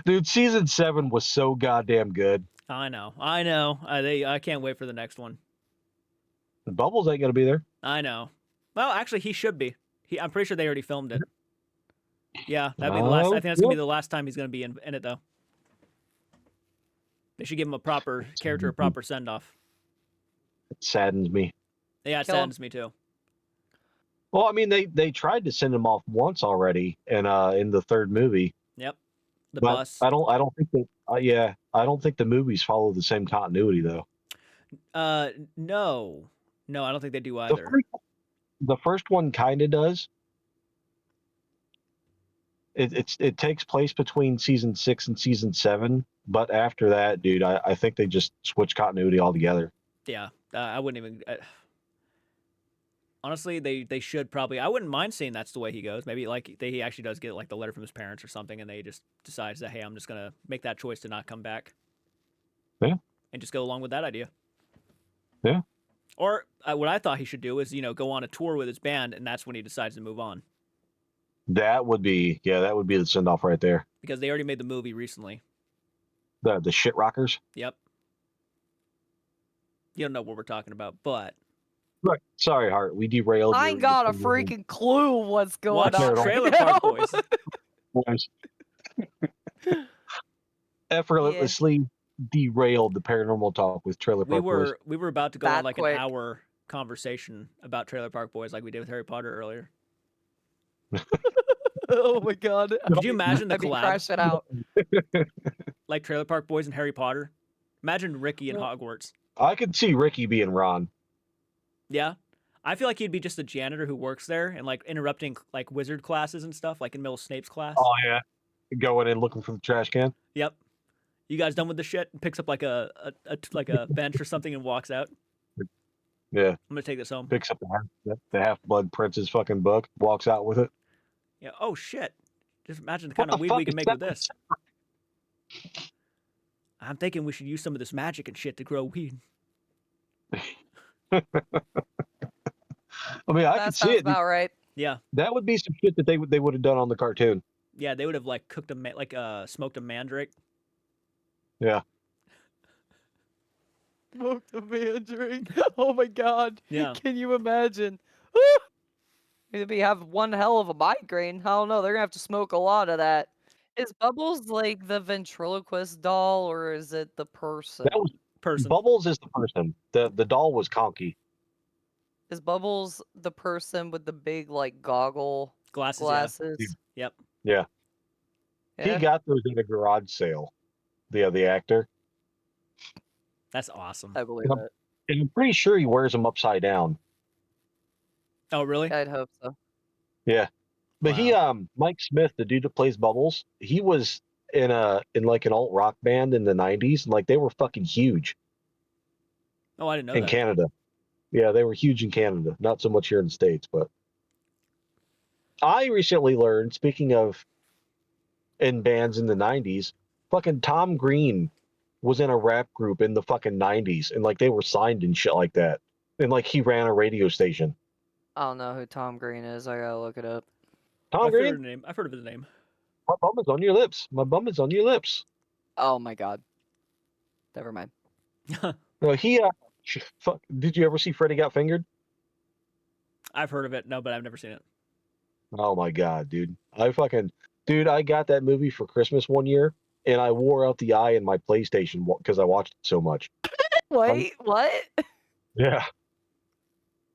Dude, season 7 was so goddamn good. I know. I can't wait for the next one. Bubbles ain't gonna be there. I know. Well, actually, he should be. I'm pretty sure they already filmed it. Yeah, that'd be the last. I think that's gonna be the last time he's gonna be in it, though. They should give him a proper send off. It saddens me. Yeah, it saddens me too. Well, I mean, they tried to send him off once already, in the third movie. Yep. The But bus. I don't think that. I don't think the movies follow the same continuity though. No, I don't think they do either. The first one kind of does. It takes place between season 6 and season 7, but after that, dude, I think they just switch continuity altogether. Yeah, I wouldn't even. Honestly, they should probably. I wouldn't mind seeing that's the way he goes. Maybe like he actually does get like the letter from his parents or something, and they just decides that, hey, I'm just gonna make that choice to not come back. Yeah. And just go along with that idea. Yeah. Or what I thought he should do is go on a tour with his band, and that's when he decides to move on. That would be the send off right there. Because they already made the movie recently. The shit rockers. Yep. You don't know what we're talking about, but. Right. Sorry, Hart. We derailed. I ain't got a freaking clue what's going on. Trailer Park Boys. Effortlessly derailed the paranormal talk with Trailer Park Boys. We were about to go on like an hour conversation about Trailer Park Boys like we did with Harry Potter earlier. Oh my god. Could you imagine the collab? Crash it out. Like Trailer Park Boys and Harry Potter? Imagine Ricky in Hogwarts. I could see Ricky being Ron. Yeah. I feel like he'd be just a janitor who works there and like interrupting like wizard classes and stuff, like in middle of Snape's class. Oh yeah. Going in looking for the trash can. Yep. You guys done with the shit? And picks up like a bench or something and walks out. Yeah. I'm gonna take this home. Picks up the Half-Blood Prince's fucking book, walks out with it. Yeah. Oh shit. Just imagine the kind of weed we can make with this. I'm thinking we should use some of this magic and shit to grow weed. I mean, I could see it. About right. Yeah. That would be some shit that they would have done on the cartoon. Yeah, they would have like cooked smoked a mandrake. Yeah. Smoked a mandrake. Oh my god. Yeah. Can you imagine? Maybe have one hell of a migraine. I don't know. They're gonna have to smoke a lot of that. Is Bubbles like the ventriloquist doll, or is it the person? That was person. Bubbles is the person. The doll was Conky. Is Bubbles the person with the big like glasses? Yep. Yeah. Yeah. He got those in a garage sale. The actor. That's awesome. I believe it. And I'm pretty sure he wears them upside down. Oh, really? I'd hope so. Yeah. But he Mike Smith, the dude that plays Bubbles, he was in like an alt rock band in the 90s, and like they were fucking huge. Oh, I didn't know in that. Canada. Yeah, they were huge in Canada. Not so much here in the States, but I recently learned, speaking of in bands in the 90s, fucking Tom Green was in a rap group in the fucking 90s, and like they were signed and shit like that. And like he ran a radio station. I don't know who Tom Green is. I gotta look it up. Tom Green? I've heard of his name. My bum is on your lips. My bum is on your lips. Oh my god. Never mind. No, he fuck, did you ever see Freddy Got Fingered? I've heard of it, no, but I've never seen it. Oh my god, dude. I got that movie for Christmas one year, and I wore out the eye in my PlayStation because I watched it so much. Wait, what? Yeah.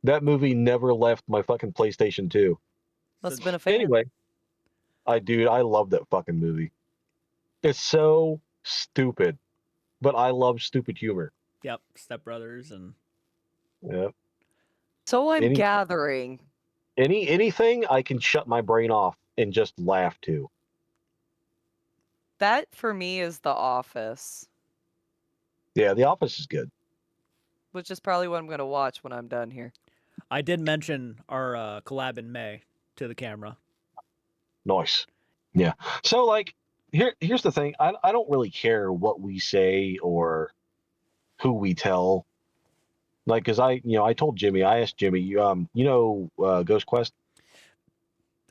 That movie never left my fucking PlayStation 2. Must have been a fan. Anyway, I love that fucking movie. It's so stupid, but I love stupid humor. Yep, Step Brothers and Yeah. So I'm Any gathering. anything I can shut my brain off and just laugh to. That for me is The Office, Yeah, The Office is good. which is probably what I'm going to watch when I'm done here. I did mention our collab in May to the camera. Nice. Yeah. So like here's the thing. I don't really care what we say or who we tell. Like, cause I told Jimmy, I asked Jimmy, Ghost Quest,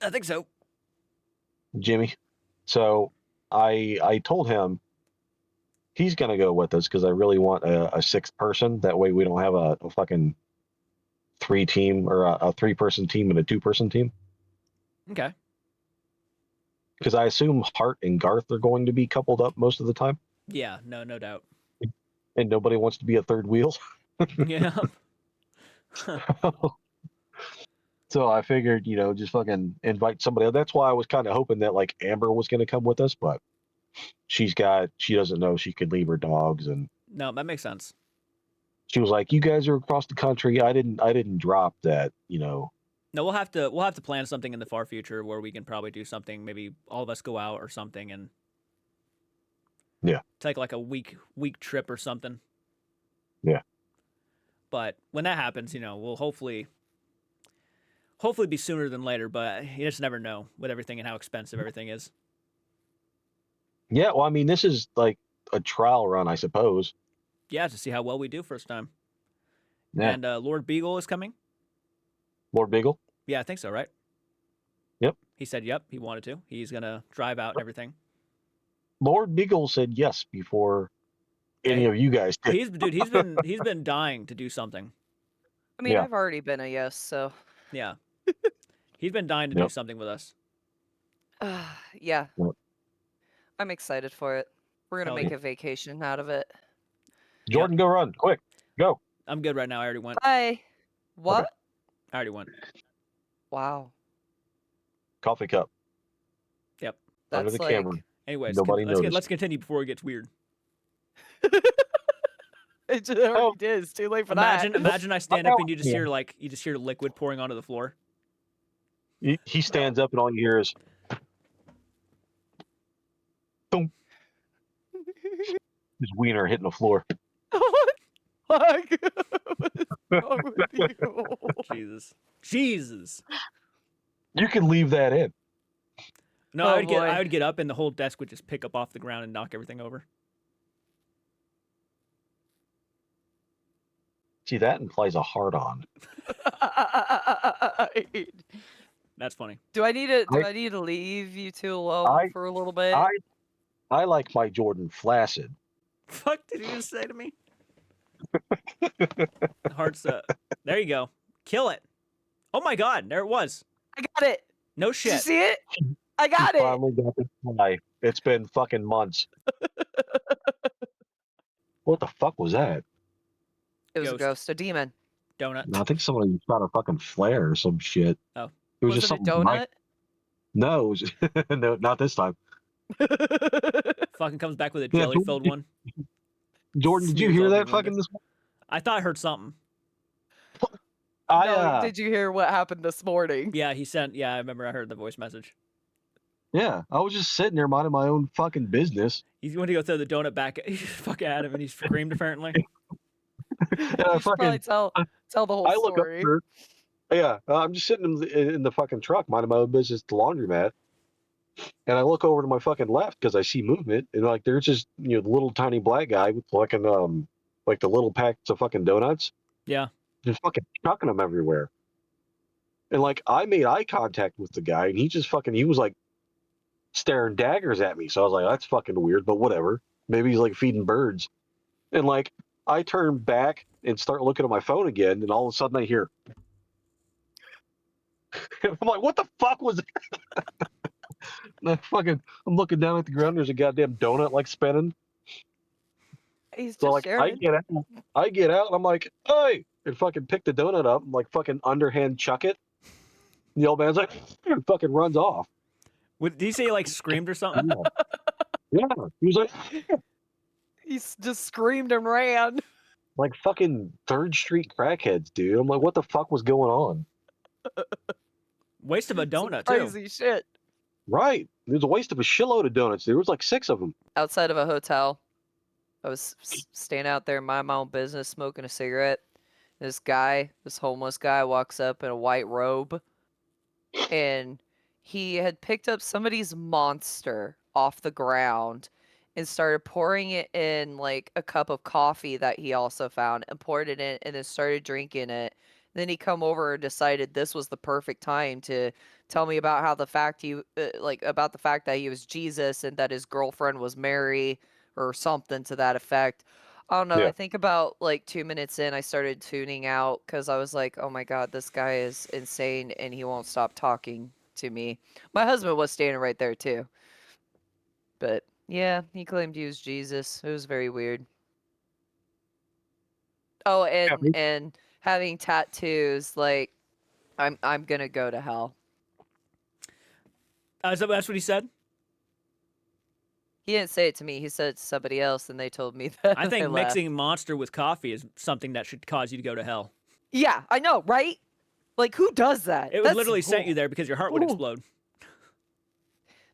I think so. Jimmy. So I told him he's gonna go with us because I really want a sixth person. That way we don't have a fucking three team or a 3-person team and a 2-person team. Okay. Because I assume Hart and Garth are going to be coupled up most of the time, Yeah, no doubt. and nobody wants to be a third wheel. Yeah. So I figured, just fucking invite somebody else. That's why I was kind of hoping that like Amber was going to come with us, but she doesn't know she could leave her dogs, and No, that makes sense. she was like, "You guys are across the country." I didn't drop that. No, we'll have to plan something in the far future where we can probably do something. Maybe all of us go out or something and take like a week trip or something. Yeah. But when that happens, we'll hopefully be sooner than later. But you just never know with everything and how expensive everything is. Yeah. Well, I mean, this is like a trial run, I suppose. Yeah, to see how well we do first time. Yeah. And Lord Beagle is coming. Lord Beagle? Yeah, I think so, right? Yep. He said, yep, he wanted to. He's going to drive out and everything. Lord Beagle said yes before any of you guys did. He's been dying to do something. I mean, I've already been a yes, so. Yeah. He's been dying to do something with us. Yeah. Yep. I'm excited for it. We're going to make a vacation out of it. Jordan, go run. Quick. Go. I'm good right now. I already went. Bye. What? Okay. I already went. Wow. Coffee cup. Yep. Under the camera. Anyways, let's continue before it gets weird. It just already did. It's too late for that. Imagine I stand up and you just hear liquid pouring onto the floor. He stands up and all you hear is boom. His wiener hitting the floor. What is wrong with you? Jesus. You can leave that in. No, I would get up and the whole desk would just pick up off the ground and knock everything over. See, that implies a hard on. That's funny. Do I need to leave you two alone for a little bit? I like my Jordan flaccid. Fuck did you just say to me? Hearts there you go. Kill it. Oh my god, there it was. I got it. No shit. Did you see it? I got it. Finally got this fly. It's been fucking months. What the fuck was that? It was a ghost, a demon. Doughnut. No, I think somebody shot a fucking flare or some shit. Oh. It was Was just it a something. donut? No, it was no, not this time. Fucking comes back with a jelly-filled one. Jordan, did you hear that fucking this morning? I thought I heard something. Did you hear what happened this morning? Yeah, I remember I heard the voice message. Yeah, I was just sitting there minding my own fucking business. He went to go throw the donut back fucking at him and he screamed apparently. You should probably tell the whole story. I'm just sitting in the fucking truck minding my own business at the laundromat. And I look over to my fucking left because I see movement, and like there's this little tiny black guy with fucking like the little packs of fucking donuts. Yeah. Just fucking chucking them everywhere. And like I made eye contact with the guy, and he was like staring daggers at me. So I was like, that's fucking weird, but whatever. Maybe he's like feeding birds. And like I turn back and start looking at my phone again, and all of a sudden I hear I'm like, what the fuck was that? I'm looking down at the ground. There's a goddamn donut like spinning. He's so just like sharing. I get out and I'm like, hey, and fucking pick the donut up and like fucking underhand chuck it. And the old man's like, and fucking runs off. Did he say he like screamed or something? Yeah. He was like, He just screamed and ran. Like fucking Third Street crackheads, dude. I'm like, what the fuck was going on? Waste of a Some donut too. crazy shit. Right. It was a waste of a shitload of donuts. There was like 6 of them. Outside of a hotel, I was staying out there, minding my own business, smoking a cigarette. This homeless guy, walks up in a white robe, and he had picked up somebody's monster off the ground and started pouring it in like a cup of coffee that he also found and poured it in and then started drinking it. Then he come over and decided this was the perfect time to tell me about how about the fact that he was Jesus and that his girlfriend was Mary or something to that effect. I don't know. Yeah. I think about like 2 minutes in, I started tuning out because I was like, oh my God, this guy is insane and he won't stop talking to me. My husband was standing right there too. But yeah, he claimed he was Jesus. It was very weird. Oh, Yeah, and having tattoos, like I'm gonna go to hell. That's what he said. He didn't say it to me. He said it to somebody else, and they told me that. I and think laughed. mixing Monster with coffee is something that should cause you to go to hell. Yeah, I know, right? Like, who does that? It would literally sent you there because your heart would explode.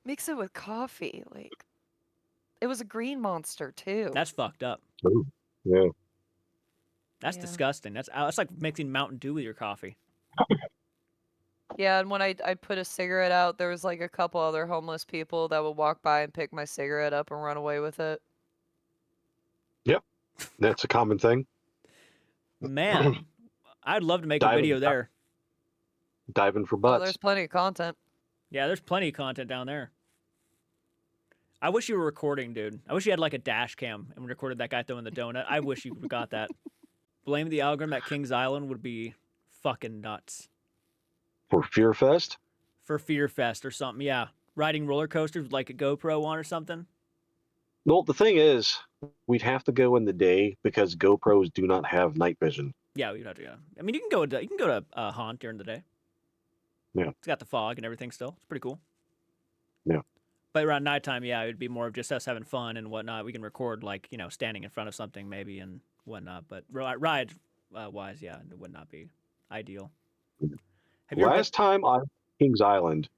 Mix it with coffee. Like, it was a green monster, too. That's fucked up. Ooh, yeah. That's Yeah. disgusting. That's like mixing Mountain Dew with your coffee. Yeah, and when I put a cigarette out, there was like a couple other homeless people that would walk by and pick my cigarette up and run away with it. Yep. That's a common thing. Man, I'd love to make a video there. Diving for Oh, butts. there's plenty of content. Yeah, there's plenty of content down there. I wish you were recording, dude. I wish you had like a dash cam and recorded that guy throwing the donut. I wish you got that. Blame the algorithm at Kings Island would be fucking nuts. For Fear Fest? For Fear Fest or something, yeah. Riding roller coasters with like a GoPro on or something. Well, the thing is, we'd have to go in the day because GoPros do not have night vision. Yeah, we'd have to go. I mean, you can go to Haunt during the day. Yeah. It's got the fog and everything still. It's pretty cool. Yeah. But around nighttime, yeah, it would be more of just us having fun and whatnot. We can record like, standing in front of something maybe and whatnot. But ride wise, yeah, it would not be ideal. Have you Last time I was at Kings Island,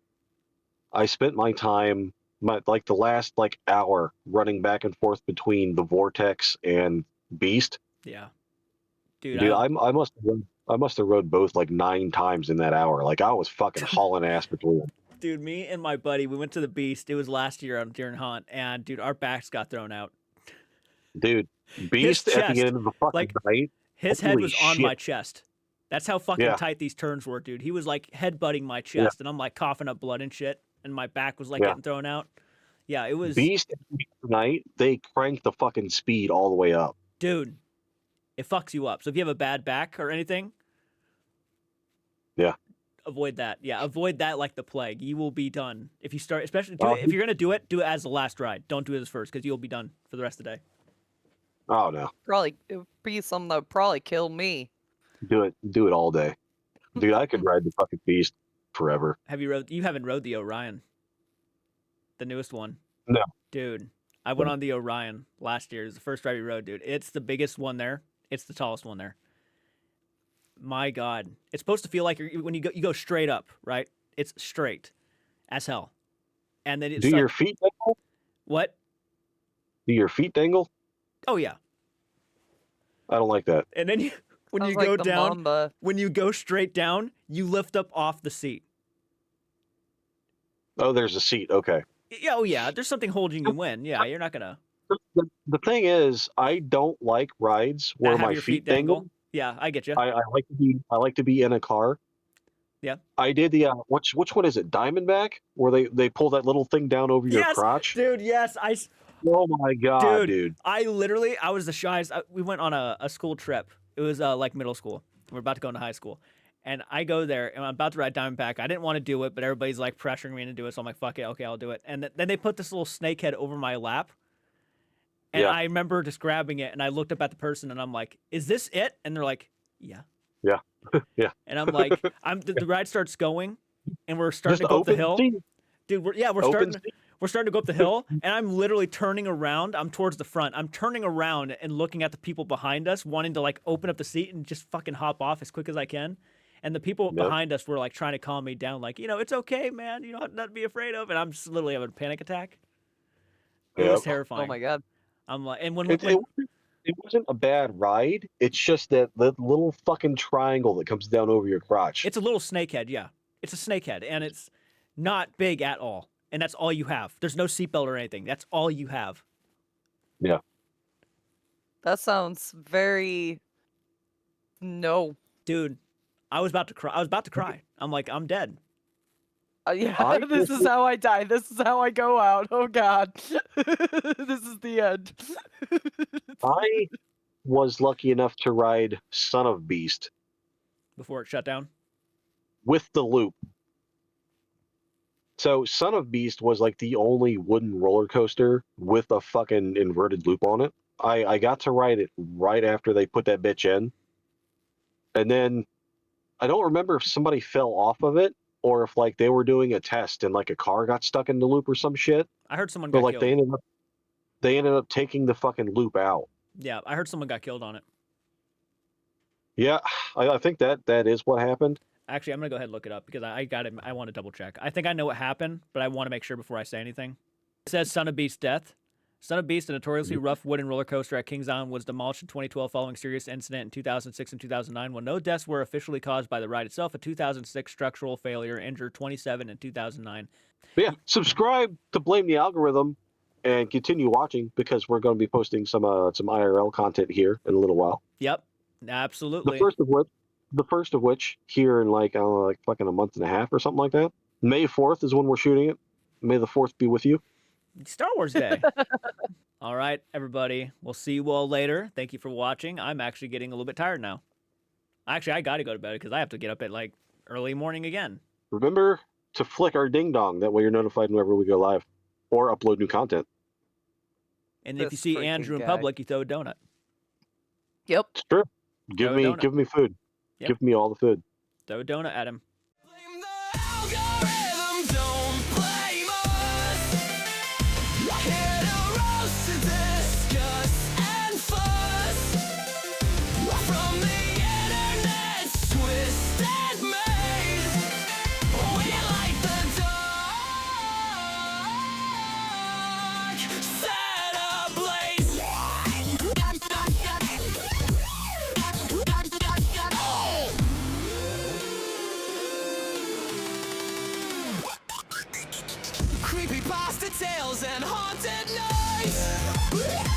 I spent my time, the last hour running back and forth between the Vortex and Beast. Yeah. Dude, I must have rode both like 9 times in that hour. Like I was fucking hauling ass between them. Dude, me and my buddy, we went to the Beast. It was last year during Haunt, and dude, our backs got thrown out. Dude, Beast at the end of the fucking night. His head holy was on shit. my chest. That's how fucking Yeah. tight these turns were, dude. He was like headbutting my chest, and I'm like coughing up blood and shit, and my back was like Yeah. getting thrown out. Yeah, it was. Beast at the end of the night, they cranked the fucking speed all the way up. Dude, it fucks you up. So if you have a bad back or anything, yeah, avoid that. Yeah, avoid that like the plague. You will be done if you start. Especially Well, if you're gonna do it as the last ride. Don't do it as first because you'll be done for the rest of the day. Oh no, Probably it would be something that would probably kill me. do it all day, dude. I could ride the fucking Beast forever. Have you rode? You haven't rode the Orion, the newest one. No, dude. I went on the Orion last year. It was the first ride we rode, dude. It's the biggest one there. It's the tallest one there. My God, it's supposed to feel like when you go straight up, right? It's straight as hell, and then it's do your feet dangle? What? Do your feet dangle? Oh yeah. I don't like that. And then when Sounds you like go the down, Mamba. when you go straight down, you lift up off the seat. Oh, there's a seat. Okay. Yeah, oh yeah. There's something holding you in. Yeah, you're not gonna. The thing is, I don't like rides where have my your feet dangle. Yeah, I get you. I like to be in a car. Yeah. I did the which one is it? Diamondback, where they pull that little thing down over your crotch. Dude. Yes, Oh my god, dude! I was the shyest. We went on a school trip. It was like middle school. We're about to go into high school, and I go there and I'm about to ride Diamondback. I didn't want to do it, but everybody's like pressuring me to do it, so I'm like, fuck it, okay, I'll do it. And then they put this little snake head over my lap. And Yeah. I remember just grabbing it, and I looked up at the person, and I'm like, "Is this it?" And they're like, "Yeah." Yeah, yeah. And I'm like, the ride starts going, and we're starting Just to go up the open hill. seat. Dude, we're Open starting. seat. We're starting to go up the hill, and I'm literally turning around. I'm towards the front. I'm turning around and looking at the people behind us, wanting to like open up the seat and just fucking hop off as quick as I can. And the people behind us were like trying to calm me down, like, it's okay, man. You don't have nothing to be afraid of. And I'm just literally having a panic attack. It was terrifying. Oh my God. I'm like, and when it wasn't a bad ride. It's just that the little fucking triangle that comes down over your crotch. it's a little snakehead, yeah. It's a snakehead, and it's not big at all. And that's all you have. There's no seatbelt or anything. That's all you have. Yeah. That sounds very... No. Dude, I was about to cry. I'm like, I'm dead. Yeah, this is how I die. This is how I go out. Oh God. This is the end. I was lucky enough to ride Son of Beast Before it shut down? with the loop. So Son of Beast was like the only wooden roller coaster with a fucking inverted loop on it. I got to ride it right after they put that bitch in. And then I don't remember if somebody fell off of it or if like they were doing a test and like a car got stuck in the loop or some shit. I heard someone But got like killed. they ended up taking the fucking loop out. Yeah, I heard someone got killed on it. Yeah, I think that is what happened. Actually, I'm gonna go ahead and look it up because I got it. I want to double check. I think I know what happened, but I want to make sure before I say anything. It says Son of Beast's death. Son of Beast, a notoriously rough wooden roller coaster at Kings Island, was demolished in 2012 following serious incident in 2006 and 2009. When no deaths were officially caused by the ride itself, a 2006 structural failure injured 27 in 2009. But yeah, subscribe to Blame the Algorithm and continue watching because we're going to be posting some IRL content here in a little while. Yep, absolutely. The first of which here in like fucking a month and a half or something like that. May 4th is when we're shooting it. May the 4th be with you. Star Wars Day. All right, everybody. We'll see you all later. Thank you for watching. I'm actually getting a little bit tired now. Actually, I got to go to bed because I have to get up at like early morning again. Remember to flick our ding dong. That way you're notified whenever we go live or upload new content. And if you see Andrew in public, you throw a donut. Yep. It's true. Give me food. Yep. Give me all the food. Throw a donut at him. Creepy pasta tales and haunted nights.